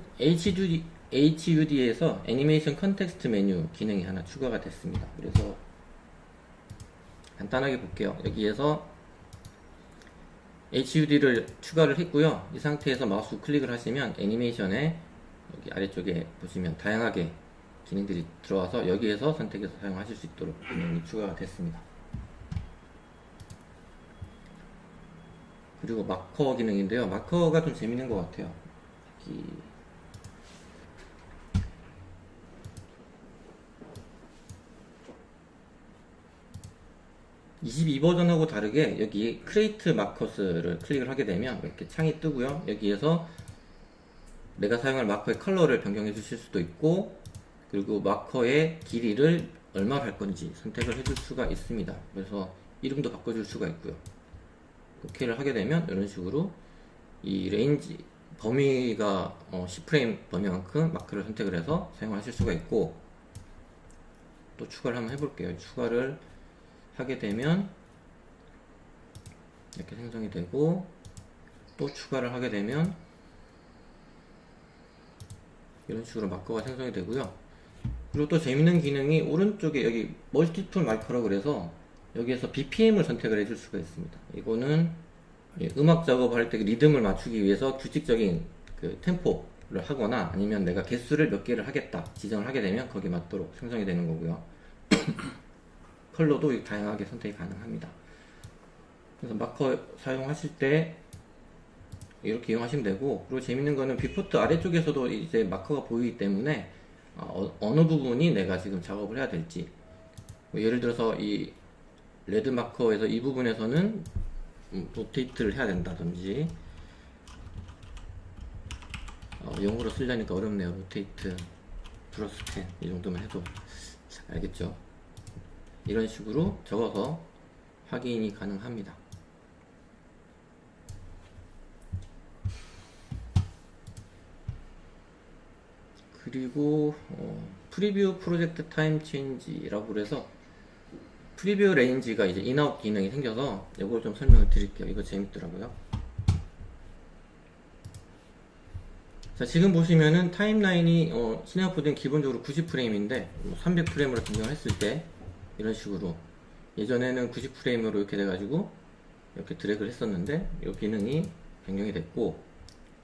HUD에서 애니메이션 컨텍스트 메뉴 기능이 하나 추가가 됐습니다. 그래서 간단하게 볼게요. 여기에서 HUD를 추가를 했고요. 이 상태에서 마우스 우클릭을 하시면 애니메이션에 여기 아래쪽에 보시면 다양하게 기능들이 들어와서 여기에서 선택해서 사용하실 수 있도록 기능이 추가가 됐습니다. 그리고 마커 기능인데요. 마커가 좀 재밌는 것 같아요. 여기 22버전하고 다르게 여기 크레이트 마커스를 클릭을 하게 되면 이렇게 창이 뜨고요. 여기에서 내가 사용할 마커의 컬러를 변경해 주실 수도 있고 그리고 마커의 길이를 얼마로 할 건지 선택을 해줄 수가 있습니다. 그래서 이름도 바꿔줄 수가 있고요. OK를 하게 되면 이런 식으로 이 레인지 범위가 10프레임 범위만큼 마크를 선택을 해서 사용하실 수가 있고 또 추가를 한번 해볼게요. 추가를 하게 되면 이렇게 생성이 되고 또 추가를 하게 되면 이런 식으로 마커가 생성이 되고요. 그리고 또 재밌는 기능이 오른쪽에 여기 멀티툴 마커라고 그래서 여기에서 BPM을 선택을 해줄 수가 있습니다. 이거는 음악 작업을 할 때 리듬을 맞추기 위해서 규칙적인 그 템포를 하거나 아니면 내가 개수를 몇 개를 하겠다 지정을 하게 되면 거기에 맞도록 생성이 되는 거고요. 컬러도 다양하게 선택이 가능합니다. 그래서 마커 사용하실 때 이렇게 이용하시면 되고 그리고 재밌는 거는 뷰포트 아래쪽에서도 이제 마커가 보이기 때문에 어느 부분이 내가 지금 작업을 해야 될지 뭐 예를 들어서 이 레드 마커에서 이 부분에서는 로테이트를 해야 된다든지 영어로 쓰려니까 어렵네요. 로테이트 플러스 10 이 정도만 해도 알겠죠? 이런 식으로 적어서 확인이 가능합니다. 그리고 프리뷰 프로젝트 타임 체인지라고 그래서 프리뷰 레인지가 이제 인아웃 기능이 생겨서 이걸 좀 설명을 드릴게요. 이거 재밌더라고요. 자, 지금 보시면은 타임라인이 시네마포드는 기본적으로 90프레임인데 300프레임으로 변경을 했을 때 이런 식으로, 예전에는 90프레임으로 이렇게 돼가지고 이렇게 드래그를 했었는데 이 기능이 변경이 됐고,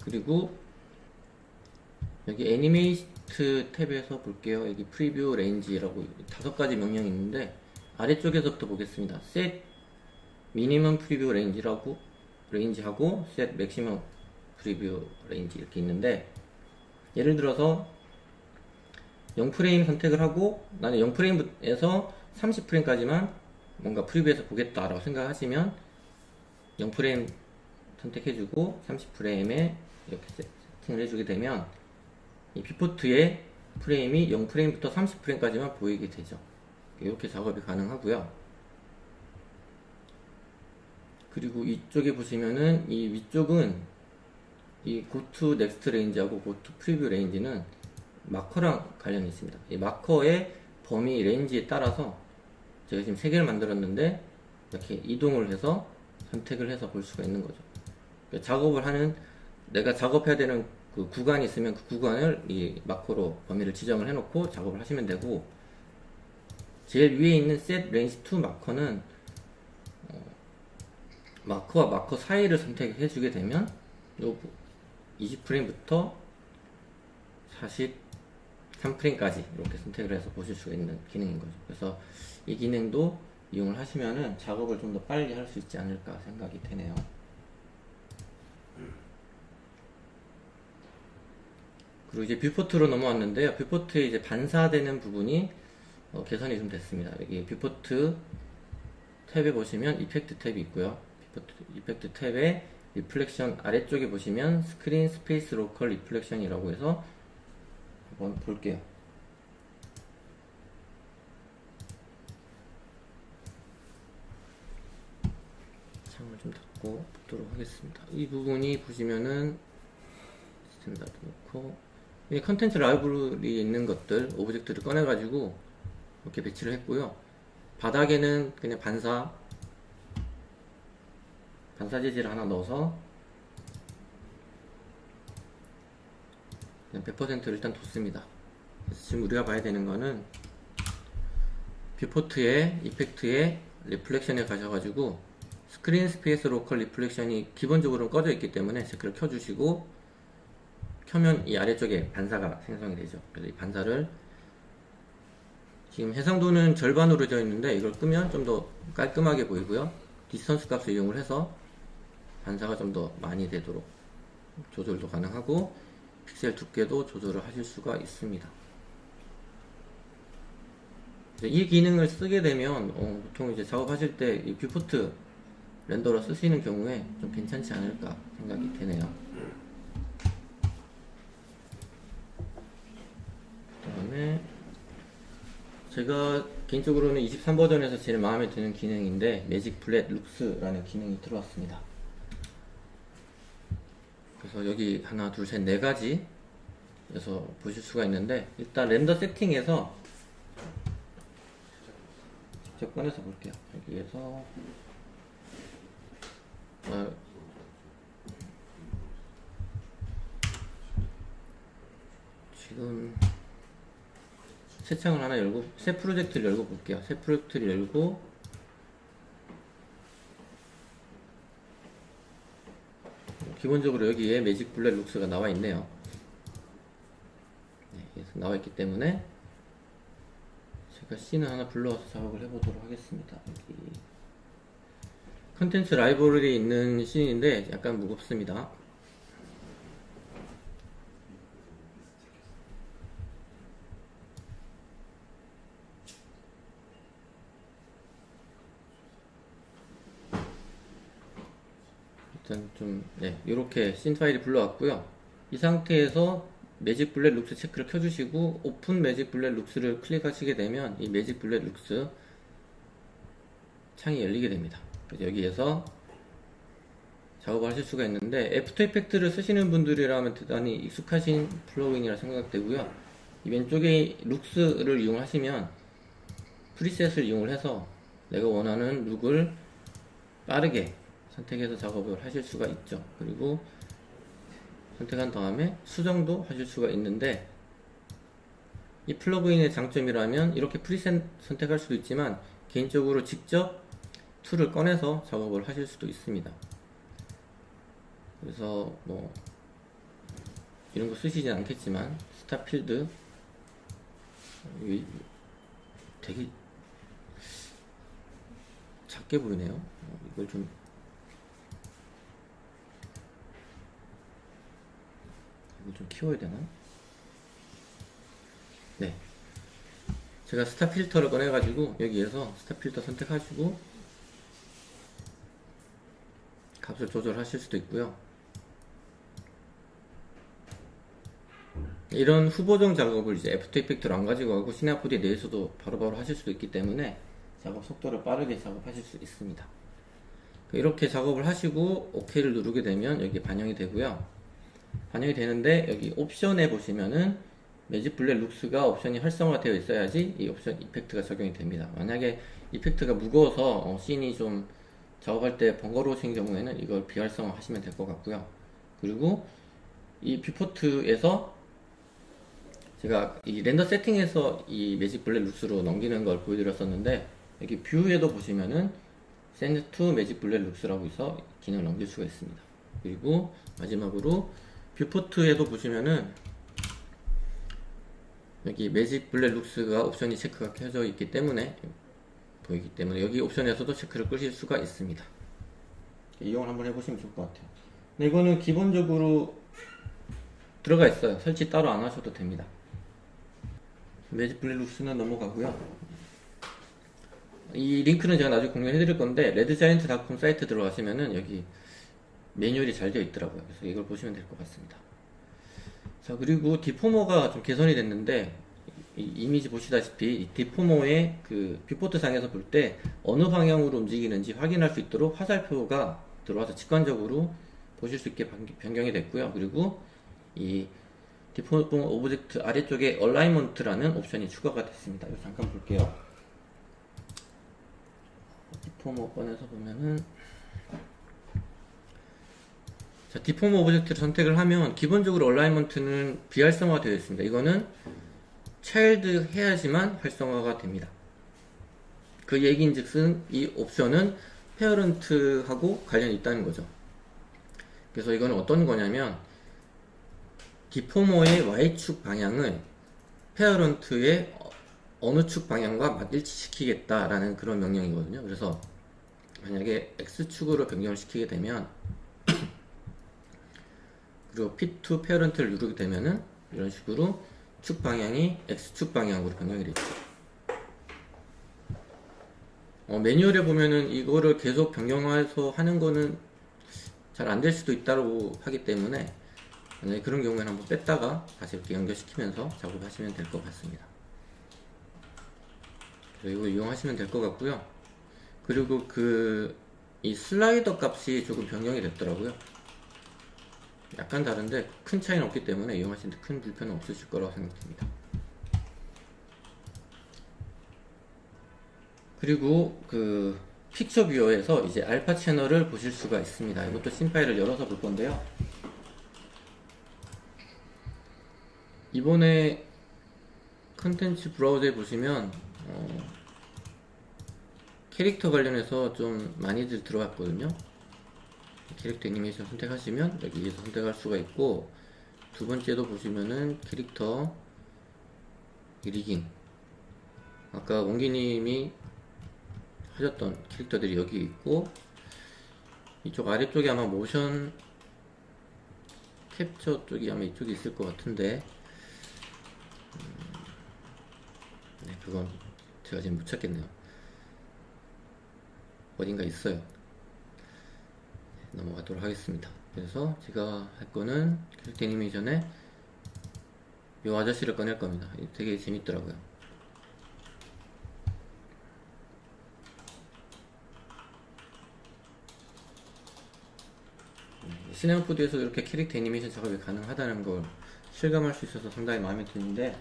그리고 여기 애니메이트 탭에서 볼게요. 여기 프리뷰 레인지라고 5가지 명령이 있는데 아래쪽에서부터 보겠습니다. set 미니멈 프리뷰 레인지하고 set 맥시멈 프리뷰 레인지 이렇게 있는데, 예를 들어서 0프레임 선택을 하고 나는 0프레임에서 30프레임까지만 뭔가 프리뷰에서 보겠다라고 생각하시면 0프레임 선택해주고 30프레임에 이렇게 세팅을 해주게 되면 이 뷰포트의 프레임이 0프레임부터 30프레임까지만 보이게 되죠. 이렇게 작업이 가능하고요. 그리고 이쪽에 보시면은 이 위쪽은 이 고투 넥스트 레인지하고 고투 프리뷰 레인지는 마커랑 관련이 있습니다. 이 마커의 범위 레인지에 따라서 제가 지금 3개를 만들었는데 이렇게 이동을 해서 선택을 해서 볼 수가 있는 거죠. 그러니까 작업을 하는, 내가 작업해야 되는 그 구간이 있으면 그 구간을 이 마커로 범위를 지정을 해놓고 작업을 하시면 되고, 제일 위에 있는 set range to 마커는 마커와 마커 사이를 선택해 주게 되면 요 20프레임부터 43프레임까지 이렇게 선택을 해서 보실 수가 있는 기능인 거죠. 그래서 이 기능도 이용을 하시면은 작업을 좀 더 빨리 할 수 있지 않을까 생각이 되네요. 그리고 이제 뷰포트로 넘어왔는데요. 뷰포트에 이제 반사되는 부분이 개선이 좀 됐습니다. 여기 뷰포트 탭에 보시면 이펙트 탭이 있고요. 뷰포트 이펙트 탭에 리플렉션 아래쪽에 보시면 스크린 스페이스 로컬 리플렉션이라고 해서 한번 볼게요. 창을 좀 닫고 보도록 하겠습니다. 이 부분이 보시면은 스탠다드 놓고 이 컨텐츠 라이브러리에 있는 것들 오브젝트를 꺼내가지고 이렇게 배치를 했고요. 바닥에는 그냥 반사 재질을 하나 넣어서 그냥 100%를 일단 뒀습니다. 그래서 지금 우리가 봐야 되는 거는 뷰포트의 이펙트의 리플렉션에 가셔가지고 스크린 스페이스 로컬 리플렉션이 기본적으로 꺼져 있기 때문에 체크를 켜주시고, 켜면 이 아래쪽에 반사가 생성이 되죠. 그래서 이 반사를 지금 해상도는 절반으로 되어 있는데 이걸 끄면 좀 더 깔끔하게 보이고요. 디스턴스 값을 이용을 해서 반사가 좀 더 많이 되도록 조절도 가능하고 픽셀 두께도 조절을 하실 수가 있습니다. 이 기능을 쓰게 되면 보통 이제 작업하실 때 이 뷰포트 렌더러 쓰시는 경우에 좀 괜찮지 않을까 생각이 되네요. 그다음에 제가 개인적으로는 23버전에서 제일 마음에 드는 기능인데 매직 블렛 룩스라는 기능이 들어왔습니다. 그래서 여기 하나 둘 셋 네 가지 에서 보실 수가 있는데, 일단 렌더 세팅에서 직접 꺼내서 볼게요. 여기에서 지금 새 창을 하나 열고 새 프로젝트를 열고 볼게요. 새 프로젝트를 열고 기본적으로 여기에 매직 블랙 룩스가 나와 있네요. 네, 그래서 나와 있기 때문에 제가 씬을 하나 불러와서 작업을 해보도록 하겠습니다. 여기 컨텐츠 라이브러리에 있는 씬인데 약간 무겁습니다. 일단 좀 이렇게 씬 파일이 불러왔고요. 이 상태에서 매직 블랙 룩스 체크를 켜주시고 오픈 매직 블랙 룩스를 클릭하시게 되면 이 매직 블랙 룩스 창이 열리게 됩니다. 그래서 여기에서 작업을 하실 수가 있는데, 애프터 이펙트를 쓰시는 분들이라면 대단히 익숙하신 플러그인이라 생각되고요. 이 왼쪽에 룩스를 이용하시면 프리셋을 이용을 해서 내가 원하는 룩을 빠르게 선택해서 작업을 하실 수가 있죠. 그리고 선택한 다음에 수정도 하실 수가 있는데, 이 플러그인의 장점이라면 이렇게 프리셋 선택할 수도 있지만 개인적으로 직접 툴을 꺼내서 작업을 하실 수도 있습니다. 그래서 뭐 이런 거 쓰시진 않겠지만 스타필드 되게 작게 보이네요. 이걸 좀 키워야 되나? 네, 제가 스타 필터를 꺼내가지고 여기에서 스타 필터 선택하시고 값을 조절하실 수도 있고요. 이런 후보정 작업을 이제 애프터 이펙트를 안 가지고 가고 시나포디 내에서도 바로바로 하실 수도 있기 때문에 작업 속도를 빠르게 작업하실 수 있습니다. 이렇게 작업을 하시고 OK를 누르게 되면 여기 반영이 되고요. 반영이 되는데 여기 옵션에 보시면은 매직 블랙 룩스가 옵션이 활성화되어 있어야지 이 옵션 이펙트가 적용이 됩니다. 만약에 이펙트가 무거워서 씬이 좀 작업할 때 번거로우신 경우에는 이걸 비활성화 하시면 될 것 같고요. 그리고 이 뷰포트에서 제가 이 렌더 세팅에서 이 매직 블랙 룩스로 넘기는 걸 보여드렸었는데, 여기 뷰에도 보시면은 Send to 매직 블랙 룩스라고 해서 기능을 넘길 수가 있습니다. 그리고 마지막으로 뷰포트에도 보시면은 여기 매직 블랙 룩스가 옵션이 체크가 켜져 있기 때문에 보이기 때문에 여기 옵션에서도 체크를 끄실 수가 있습니다. 이용을 한번 해보시면 좋을 것 같아요. 근데 이거는 기본적으로 들어가 있어요. 설치 따로 안 하셔도 됩니다. 매직 블랙 룩스는 넘어가고요. 이 링크는 제가 나중에 공유해 드릴 건데 redgiant.com 사이트 들어가시면은 여기 매뉴얼이 잘 되어 있더라고요. 그래서 이걸 보시면 될 것 같습니다. 자, 그리고 디포머가 좀 개선이 됐는데, 이 이미지 보시다시피 이 디포머의 그 뷰포트 상에서 볼 때 어느 방향으로 움직이는지 확인할 수 있도록 화살표가 들어와서 직관적으로 보실 수 있게 변경이 됐고요. 그리고 이 디포머 오브젝트 아래쪽에 얼라이먼트라는 옵션이 추가가 됐습니다. 이거 잠깐 볼게요. 디포머 꺼내서 보면은, 자, 디포머 오브젝트를 선택을 하면 기본적으로 얼라이먼트는 비활성화가 되어 있습니다. 이거는 차일드 해야지만 활성화가 됩니다. 그 얘기인즉슨 이 옵션은 페어런트하고 관련이 있다는 거죠. 그래서 이거는 어떤 거냐면 디포머의 Y축 방향을 페어런트의 어느 축 방향과 일치시키겠다라는 그런 명령이거든요. 그래서 만약에 X축으로 변경을 시키게 되면 그리고 P2 페어런트를 누르게 되면은 이런 식으로 축 방향이 X축 방향으로 변경이 되죠. 매뉴얼에 보면은 이거를 계속 변경해서 하는 거는 잘 안 될 수도 있다고 하기 때문에 만약에 그런 경우에는 한번 뺐다가 다시 이렇게 연결시키면서 작업하시면 될 것 같습니다. 이거 이용하시면 될 것 같고요. 그리고 이 슬라이더 값이 조금 변경이 됐더라고요. 약간 다른데 큰 차이는 없기 때문에 이용하시는데 큰 불편은 없으실 거라고 생각됩니다. 그리고 그 픽처 뷰어에서 이제 알파 채널을 보실 수가 있습니다. 이것도 씬 파일을 열어서 볼 건데요. 이번에 컨텐츠 브라우저에 보시면 캐릭터 관련해서 좀 많이들 들어왔거든요. 캐릭터 애니메이션 선택하시면 여기에서 선택할 수가 있고, 두 번째도 보시면은 캐릭터 리깅, 아까 원기님이 하셨던 캐릭터들이 여기 있고, 이쪽 아래쪽에 아마 모션 캡처 쪽이 아마 이쪽에 있을 것 같은데, 네, 그건 제가 지금 못 찾겠네요. 어딘가 있어요. 넘어가도록 하겠습니다. 그래서 제가 할 거는 캐릭터 애니메이션에 이 아저씨를 꺼낼 겁니다. 되게 재밌더라고요. 시네마포드에서 이렇게 캐릭터 애니메이션 작업이 가능하다는 걸 실감할 수 있어서 상당히 마음에 드는데,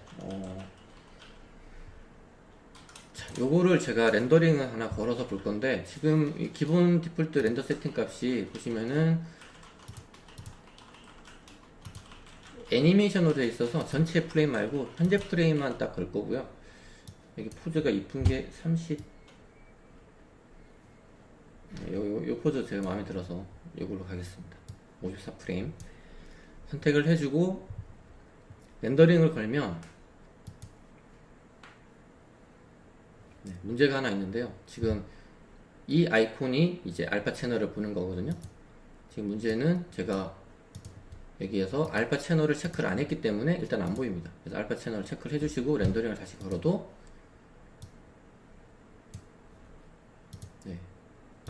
요거를 제가 렌더링을 하나 걸어서 볼 건데, 지금 기본 디폴트 렌더 세팅 값이 보시면은 애니메이션으로 되어 있어서 전체 프레임 말고 현재 프레임만 딱 걸 거고요. 여기 포즈가 이쁜 게 30. 요 포즈 제가 마음에 들어서 이걸로 가겠습니다. 54프레임 선택을 해주고 렌더링을 걸면 문제가 하나 있는데요. 지금 이 아이콘이 이제 알파 채널을 보는 거거든요. 지금 문제는 제가 여기에서 알파 채널을 체크를 안 했기 때문에 일단 안 보입니다. 그래서 알파 채널을 체크를 해주시고 렌더링을 다시 걸어도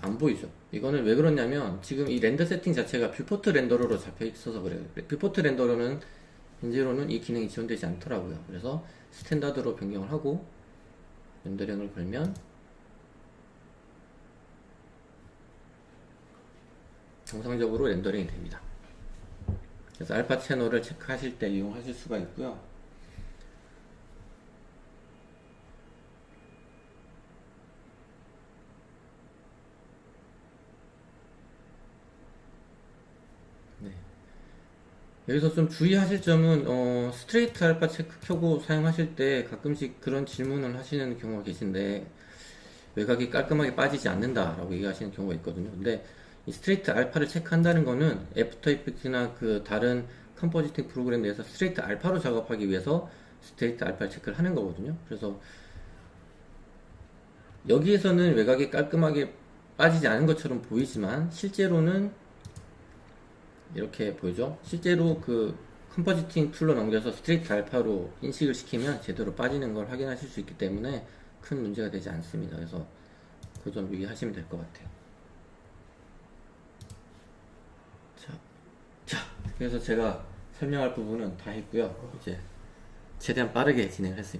안 보이죠. 이거는 왜 그러냐면 지금 이 렌더 세팅 자체가 뷰포트 렌더러로 잡혀 있어서 그래요. 뷰포트 렌더러는 현재로는 이 기능이 지원되지 않더라고요. 그래서 스탠다드로 변경을 하고 렌더링을 걸면 정상적으로 렌더링이 됩니다. 그래서 알파 채널을 체크하실 때 이용하실 수가 있고요. 여기서 좀 주의하실 점은 스트레이트 알파 체크 켜고 사용하실 때 가끔씩 그런 질문을 하시는 경우가 계신데 외곽이 깔끔하게 빠지지 않는다 라고 얘기하시는 경우가 있거든요. 근데 이 스트레이트 알파를 체크한다는 거는 애프터 이펙트나 그 다른 컴포지팅 프로그램 내에서 스트레이트 알파로 작업하기 위해서 스트레이트 알파를 체크를 하는 거거든요. 그래서 여기에서는 외곽이 깔끔하게 빠지지 않은 것처럼 보이지만 실제로는 이렇게 보이죠? 실제로 그 컴포지팅 툴로 넘겨서 스트레이트 알파로 인식을 시키면 제대로 빠지는 걸 확인하실 수 있기 때문에 큰 문제가 되지 않습니다. 그래서 그 점 유의하시면 될 것 같아요. 자, 그래서 제가 설명할 부분은 다 했고요. 이제 최대한 빠르게 진행했습니다.